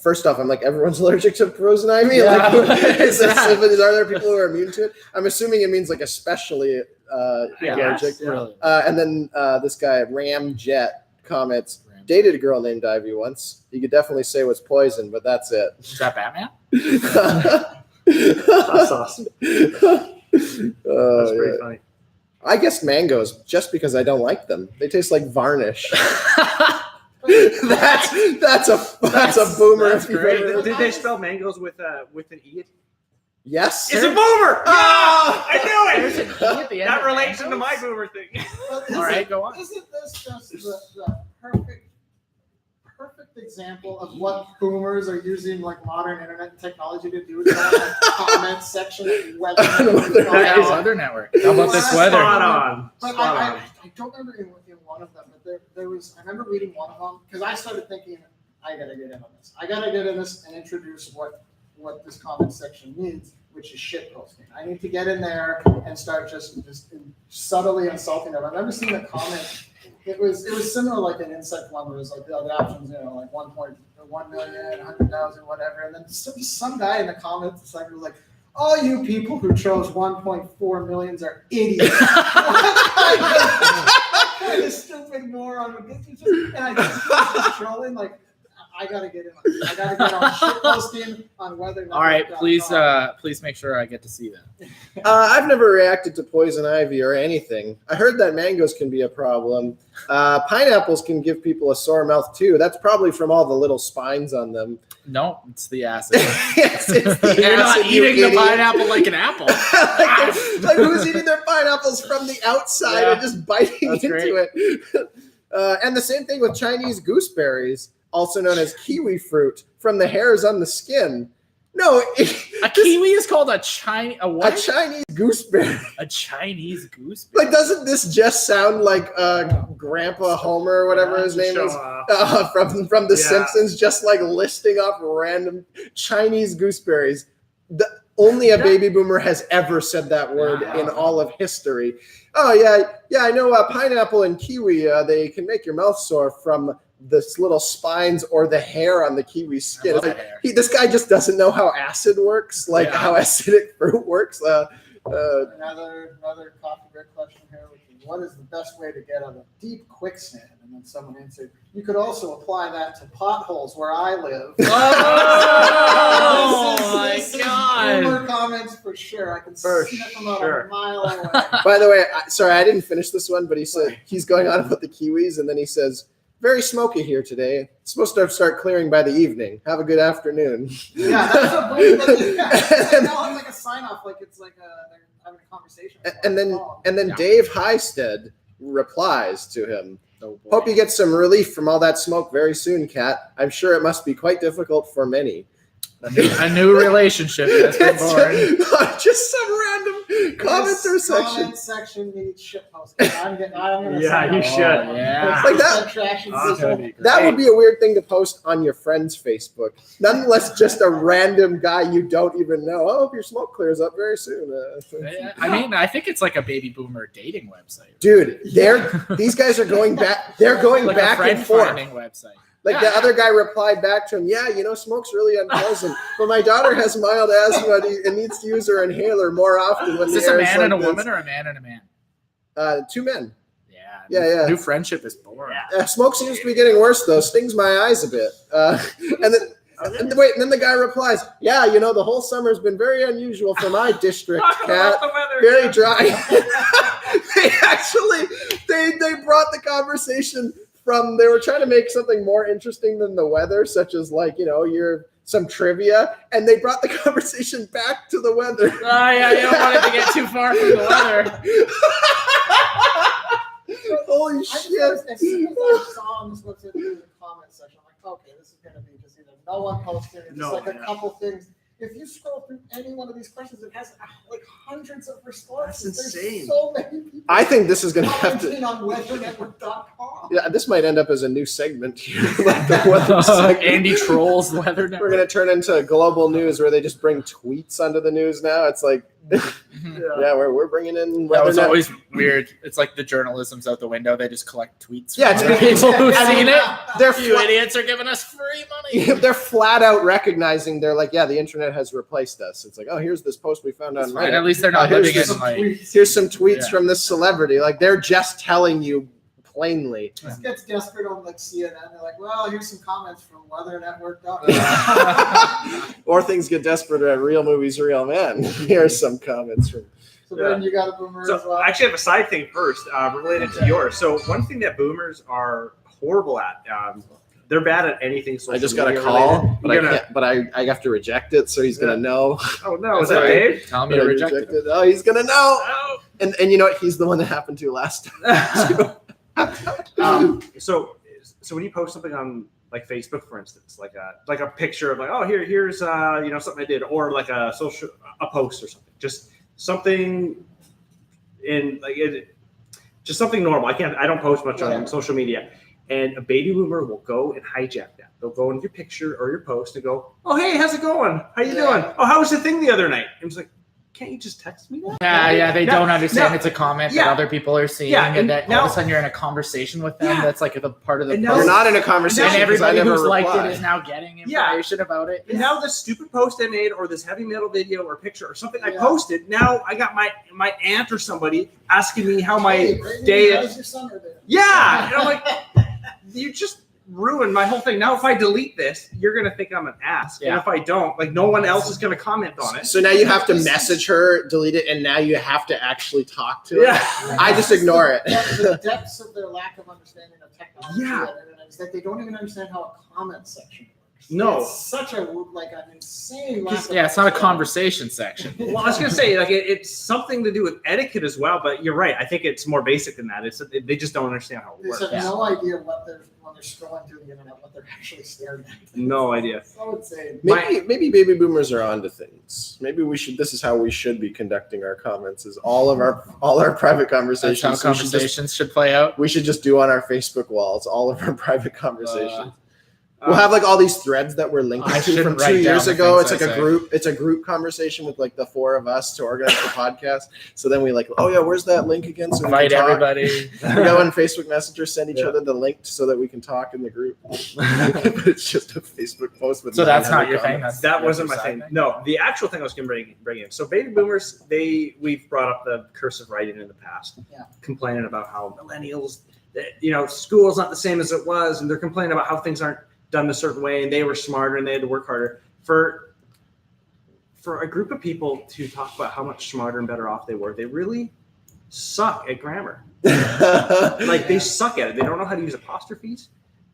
First off, I'm like, everyone's allergic to poison ivy. Yeah. Like, are there people who are immune to it? I'm assuming it means like especially allergic. Yeah. And then this guy Ramjet comments, dated a girl named Ivy once. You could definitely say what's poison, but that's it. Is that Batman? That's awesome. That's pretty funny. I guess mangoes, just because I don't like them. They taste like varnish. that's a boomer. That's great. Did they spell mangoes with an E? Yes. It's a boomer. I knew There's an E at the end. That of relates to mangoes? my boomer thing. All right, go on. Isn't this just the perfect example of what boomers are using like modern internet technology to do? Like comment section, weather. Weather network. How about this weather? Spot on. But I don't remember in one of them, but there was. I remember reading one of them because I started thinking, I gotta get in on this. I gotta get in this and introduce what this comment section means, which is shit posting. I need to get in there and start just subtly insulting them. I remember seeing a comment. It was similar like an insect one where it was like the options, like 1.1 million, 100,000, whatever. And then some guy in the comments section was like, all you people who chose 1.4 millions are idiots. What kind of stupid moron. And I just trolling like, I gotta get in. I gotta get on shit posting on weather. All right, please make sure I get to see that. I've never reacted to poison ivy or anything. I heard that mangoes can be a problem. Pineapples can give people a sore mouth too. That's probably from all the little spines on them. No, it's the acid. Yes, it's the You're not acid, you eating the idiot. pineapple like an apple. like who's eating their pineapples from the outside and just biting That's into great. it? And the same thing with Chinese gooseberries, also known as kiwi fruit, from the hairs on the skin. No, A kiwi is called a Chinese. A a what? Chinese gooseberry. A Chinese gooseberry. Like, doesn't this just sound like Grandpa Homer or whatever his name is from The Simpsons, just like listing off random Chinese gooseberries? Only a baby boomer has ever said that word in all of history. Oh yeah, I know. Pineapple and kiwi, they can make your mouth sore from the little spines or the hair on the kiwi skin. This guy just doesn't know how acid works, how acidic fruit works. Another coffee break question here, which is, what is the best way to get out of deep quicksand? And then someone answered, you could also apply that to potholes where I live. Oh this my God. Boomer comments for sure. I can sniff them out a mile away. By the way, I didn't finish this one, but he said he's going on about the kiwis, and then he says, very smoky here today. It's supposed to start clearing by the evening. Have a good afternoon. Yeah, that's a boomer. It's like a sign off, like it's like they're having a conversation. And then Dave Highstead replies to him. Hope you get some relief from all that smoke very soon, Kat. I'm sure it must be quite difficult for many. A new relationship has been born. Just some random commenter section. Comment section needs shit posting. I'm gonna Yeah, you should. Yeah. Like that. That would be a weird thing to post on your friend's Facebook. Nonetheless, just a random guy you don't even know. I hope your smoke clears up very soon. I mean, I think it's like a baby boomer dating website. Dude, these guys are going back. They're going like back a friend and forth. finding website. Like the other guy replied back to him, smoke's really unpleasant. But my daughter has mild asthma and needs to use her inhaler more often. When Is this a man and a woman or a man and a man? Two men. Yeah. New friendship is boring. Smoke seems to be getting worse, though. Stings my eyes a bit. And then the guy replies, the whole summer's been very unusual for my district, Kat. Very dry. They brought the conversation they were trying to make something more interesting than the weather, such as some trivia, and they brought the conversation back to the weather. Oh yeah, you don't want it to get too far from the weather. Holy shit. As soon as I saw this what's in the comment section, I'm like, okay, this is going to be just either no one posted or just a couple things. if you scroll through any one of these questions, it has like hundreds of responses. That's insane. There's so many people. I think this is going to have to. On weathernetwork.com. Yeah, this might end up as a new segment here. Like the weather segment. Andy trolls the Weather Network. We're going to turn into global news where they just bring tweets onto the news now. It's like, yeah, we're bringing in weather. It's always weird. It's like the journalism's out the window. They just collect tweets. Yeah, from people who've seen it. They're You idiots are giving us free money. They're flat out recognizing. They're like, yeah, the internet has replaced us. It's like, oh, here's this post we found on Reddit. At least they're not living in like. Here's some tweets from this celebrity. Like they're just telling you plainly. This gets desperate on like CNN. They're like, well, here's some comments from weathernetwork.com. Or things get desperate at Real Movies, Real Men. Here's some comments from. So then you got a boomer So as well. I actually have a side thing first related to yours. So one thing that boomers are horrible at, they're bad at anything social I just got a media call, related. but I can't. But I have to reject it, so he's gonna know. Oh no, is that Dave? Tell me to reject it. Oh, he's gonna know. Oh. And you know what? He's the one that happened to last time. So when you post something on like Facebook, for instance, like a picture of like, oh here's something I did, or like a post or something, just something in like it, just something normal. I don't post much on social media, and a baby boomer will go and hijack that. They'll go into your picture or your post and go, oh hey, how's it going? How you doing? Oh, how was the thing the other night? And it's like, can't you just text me that? Yeah, they don't understand it's a comment that other people are seeing, and that now, all of a sudden you're in a conversation with them. That's like the part of the post. You're not in a conversation. And everybody who's liked reply. it is now getting information about it. And now this stupid post I made, or this heavy metal video or picture or something I posted, now I got my aunt or somebody asking me how my day is. Your summer been? Yeah, and I'm like, you just ruined my whole thing. Now if I delete this, you're gonna think I'm an ass. And if I don't, like no one else is gonna comment on it. So now you have to message her, delete it, and now you have to actually talk to her. I just ignore it. The depths of their lack of understanding of technology Yeah. and internet is that they don't even understand how a comment section works. No. It's such a an insane lack of it's not a conversation section. Well, I was gonna say like it's something to do with etiquette as well, but you're right. I think it's more basic than that. They just don't understand how it They works. have no idea what when they're scrolling through the internet, what they're actually staring at. No idea. So insane. Maybe baby boomers are onto things. Maybe we should. This is how we should be conducting our comments. Is all our private conversations. That's how conversations should play out. We should just do on our Facebook walls all of our private conversations. We'll have like all these threads that we're linked to from 2 years ago. It's like a group. It's a group conversation with like the four of us to organize the podcast. So then we like, oh yeah, where's that link again? So invite everybody. We go on Facebook Messenger, send each other the link so that we can talk in the group. But it's just a Facebook post with. So that's not your thing. That wasn't my thing. No, the actual thing I was going to bring in. So baby boomers, we've brought up the cursive writing in the past, complaining about how millennials, school's not the same as it was, and they're complaining about how things aren't done a certain way, and they were smarter and they had to work harder. For a group of people to talk about how much smarter and better off they were, they really suck at grammar. Like they suck at it. They don't know how to use apostrophes.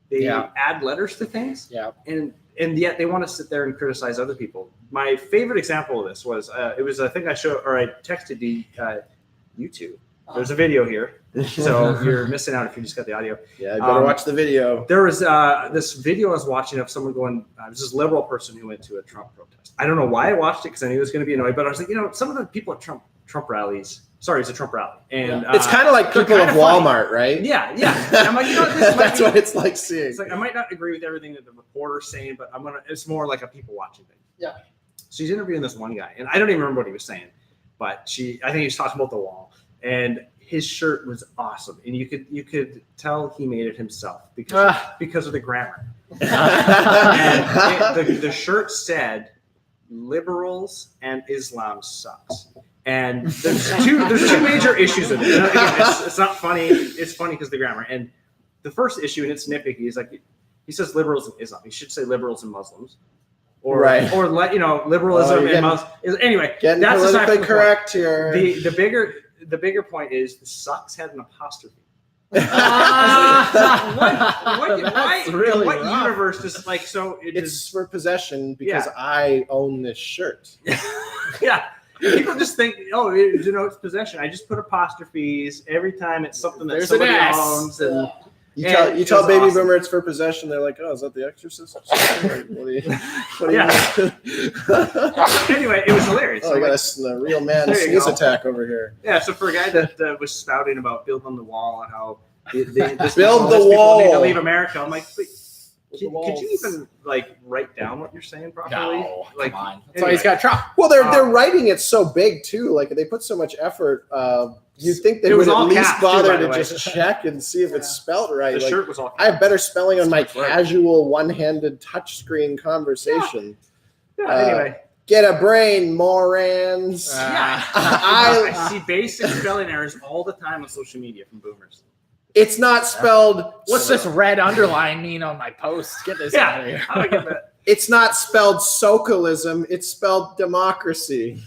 They add letters to things. Yeah. And yet they want to sit there and criticize other people. My favorite example of this was it was a thing I texted you two. There's a video here, so you're missing out if you just got the audio. Yeah, you better watch the video. There was this video I was watching of someone going, this is a liberal person who went to a Trump protest. I don't know why I watched it because I knew it was going to be annoying, but I was like, some of the people at Trump rallies, sorry, it's a Trump rally. And it's kind of like people of Walmart, funny. Right? Yeah. And I'm like, this that's what it's like seeing. It's like, I might not agree with everything that the reporter's saying, but it's more like a people watching thing. Yeah. So he's interviewing this one guy, and I don't even remember what he was saying, but I think he was talking about the wall. And his shirt was awesome, and you could tell he made it himself because of the grammar. And the shirt said, "Liberals and Islam sucks." And there's two major issues with it. Again, it's not funny. It's funny because of the grammar. And the first issue, and it's nitpicky, is like he says liberals and Islam. He should say liberals and Muslims. Or liberalism and Muslims. Anyway, getting that's politically correct here. The bigger point is the sucks had an apostrophe. What universe is like so? It's for possession because I own this shirt. Yeah, people just think, it's possession. I just put apostrophes every time it's something that somebody owns, and You tell baby awesome. Boomer it's for possession. They're like, oh, is that The Exorcist? Anyway, it was hilarious. Oh, you got a real man sneeze attack over here. Yeah, so for a guy that was spouting about building the wall and how build the wall, need to leave America, I'm like, could you even like write down what you're saying properly? No, like, come on. That's why he's got Trump. Well, they're writing it so big too. Like they put so much effort. You'd think they would at least bother to just check and see if it's spelled right. The shirt was all I have better spelling on my casual one-handed touchscreen conversation. Yeah. Anyway. Get a brain, morons. I see basic spelling errors all the time on social media from boomers. It's not spelled. What's this red underline mean on my post? Get this out of here. I don't get that. It's not spelled socialism. It's spelled democracy.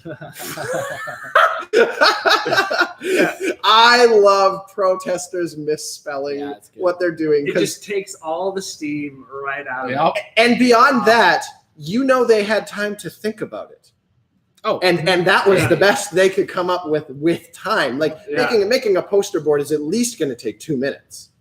I love protesters misspelling what they're doing. It just takes all the steam right out of it. And beyond that, they had time to think about it. Oh, and that was the best they could come up with time. Like making a poster board is at least going to take 2 minutes.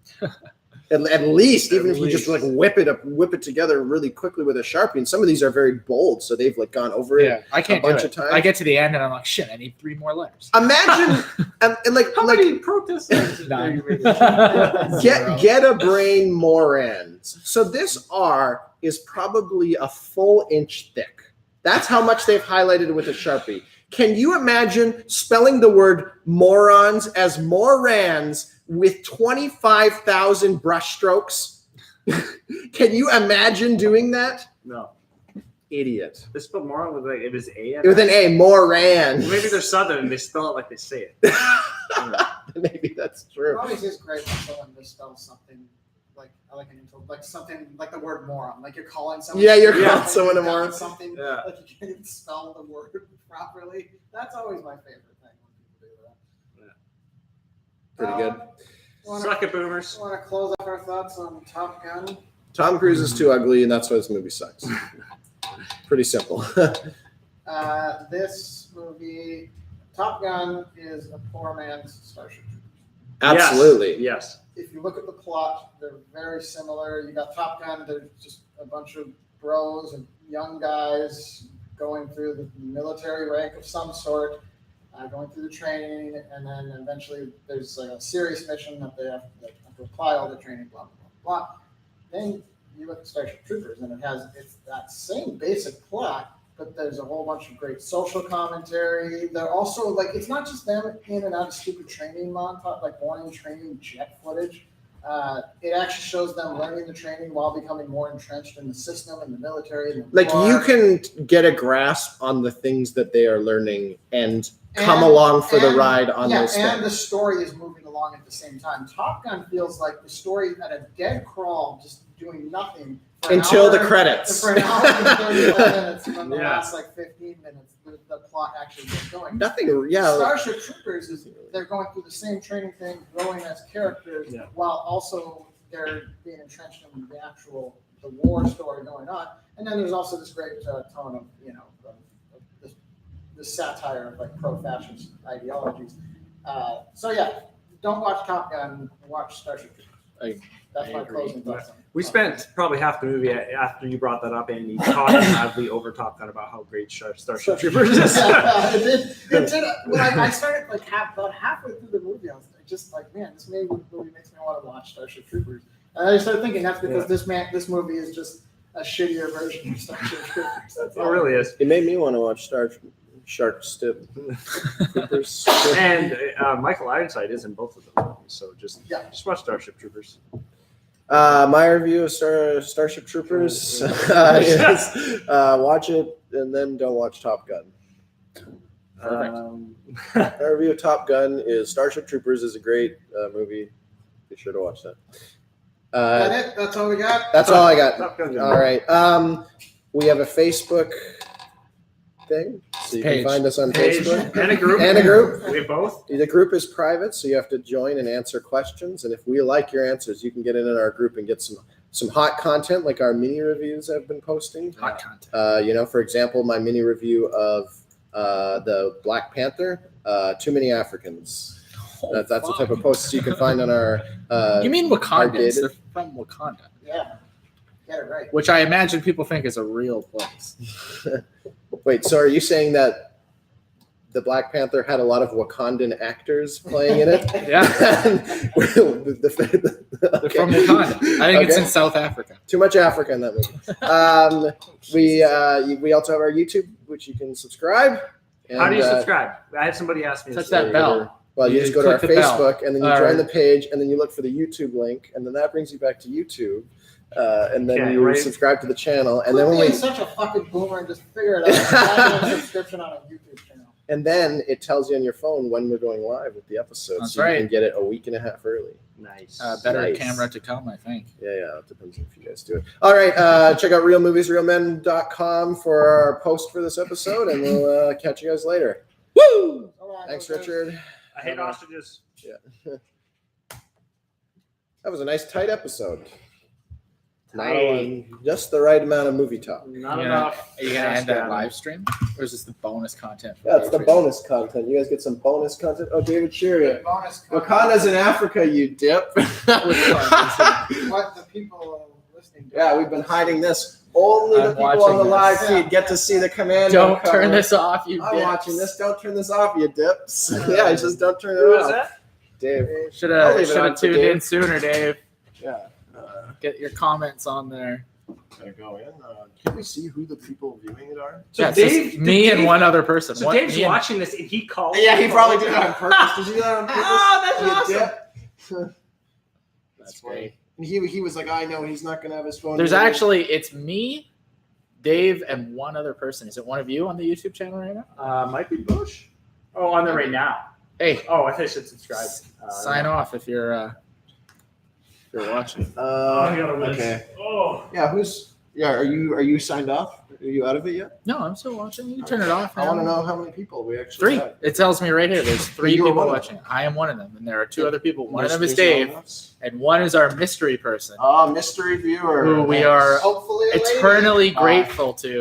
At least, even if you just like whip it together really quickly with a Sharpie. And some of these are very bold, so they've like gone over it I can't a bunch of times. I get to the end and I'm like, shit, I need 3 more letters. Imagine and like how many protesters? Get a brain, morons. So this R is probably a full inch thick. That's how much they've highlighted with a Sharpie. Can you imagine spelling the word morons as morans with 25,000 brush strokes? Can you imagine doing that? No. Idiot. They spell moron with it was A. With an A, morans. Maybe they're Southern and they spell it like they say it. Maybe that's true. It always is great when someone misspells something. Like something like the word moron, like you're calling someone. Yeah, you're calling someone a moron. Something like you can't even spell the word properly. That's always my favorite thing when people do that. Pretty good. Suck it, boomers. Want to close up our thoughts on Top Gun? Tom Cruise is too ugly, and that's why this movie sucks. Pretty simple. This movie, Top Gun, is a poor man's Starship Troopers. Absolutely. Yes. If you look at the plot, they're very similar. You got Top Gun, they're just a bunch of bros and young guys going through the military rank of some sort, going through the training, and then eventually there's like a serious mission that they have to apply all the training, blah, blah, blah. Then you look at Starship Troopers, and it's that same basic plot, but there's a whole bunch of great social commentary. They're also like, it's not just them in and out of stupid training montage, like boring training jet footage. It actually shows them learning the training while becoming more entrenched in the system and the military. And the you can get a grasp on the things that they are learning and come along for the ride on those things. And the story is moving along at the same time. Top Gun feels like the story at a dead crawl, just doing nothing. Until the credits. For an hour and 35 minutes, and then the last 15 minutes, the plot actually gets going. Starship Troopers they're going through the same training thing, growing as characters, while also they're being entrenched in the war story going on. And then there's also this great tone of the satire of like pro-fascist ideologies. Don't watch Top Gun. Watch Starship Troopers. That's my closing thoughts. We spent probably half the movie after you brought that up, Andy, talking loudly over Top Gun about how great Starship Troopers is. It did. When I started about halfway through the movie, I was just like, man, this movie makes me want to watch Starship Troopers. And I started thinking that's because this movie is just a shittier version of Starship Troopers. It really is. It made me want to watch Shark Stip Troopers. And Michael Ironside is in both of them, so just watch Starship Troopers. My review of Starship Troopers is watch it and then don't watch Top Gun. My review of Top Gun is Starship Troopers is a great movie. Be sure to watch that. That's all we got? That's all I got. All right. We have a Facebook thing, so you can find us on Facebook and a group. We have both. The group is private, so you have to join and answer questions. And if we like your answers, you can get in our group and get some hot content, like our mini reviews I've been posting. Hot content. For example, my mini review of the Black Panther. Too Many Africans. Oh, that's the type of posts you can find on our. You mean Wakandans? dated- They're from Wakanda, Yeah. Get it right. which I imagine people think is a real place. Wait, so are you saying that the Black Panther had a lot of Wakandan actors playing in it? Yeah, They're they're from Wakanda. I think it's in South Africa. Too much Africa in that movie. We also have our YouTube, which you can subscribe. And, How do you subscribe? I had somebody ask me. Touch this that earlier. bell. Well, you just go to our click the bell. Facebook, and then you join the page, and then you look for the YouTube link, and then that brings you back to YouTube. And then Okay, you right. subscribe to the channel, and then Quit when being such a fucking boomer and just figure it out. Buy a subscription on a YouTube channel. and then it tells you on your phone when we're going live with the episode, That's so you right. can get it a week and a half early. Nice. Better Nice. camera to come, I think. Yeah, it depends if you guys do it. All right, check out realmoviesrealmen.com for our post for this episode, and we'll catch you guys later. Woo! Thanks, Richard. I hate ostriches. That was a nice tight episode. Tight. Just the right amount of movie talk. Not Are enough. you gonna end that Hashtag. live stream, or is this the bonus content? for Yeah, it's the Patreon? bonus content. You guys get some bonus content. Oh, David Shearer. Bonus Wakanda's in Africa, you dip. What the people listening to. Yeah, we've been hiding this. Only the I'm people on watching the this. live feed get to see the commando Don't cover. turn this off, you I'm dips. watching this. Don't turn this off, you dips. Yeah, just don't turn it Who is off. that? Dave. Should I'll leave have it on for tuned Dave. in sooner, Dave. Yeah. Get your comments on there. Gotta go in. Can we see who the people viewing it are? So Yeah, it's just Dave, me and Dave- one other person. So One- Dave's me and- watching this and he called. Yeah, he probably did it on purpose. Did you do that on purpose? Oh, that's You awesome. dip? That's great. And he was like, I know he's not gonna have his phone. There's muted. actually, it's me, Dave, and one other person. Is it one of you on the YouTube channel right now? Might be Bush. Oh, on there right now. Hey, Oh, I think I should subscribe. sign off if you're watching. I gotta win. Okay. Oh. Yeah, are you signed off? Are you out of it yet? No, I'm still watching. You can turn it off. I want to now. know how many people we actually 3. have. It tells me right here. There's 3 You are people one of watching. I am one of them, and there are 2 other people. One of them is There's no Dave, one else? and one is our mystery person, Oh, mystery viewer. who we are Hopefully a lady. eternally grateful to.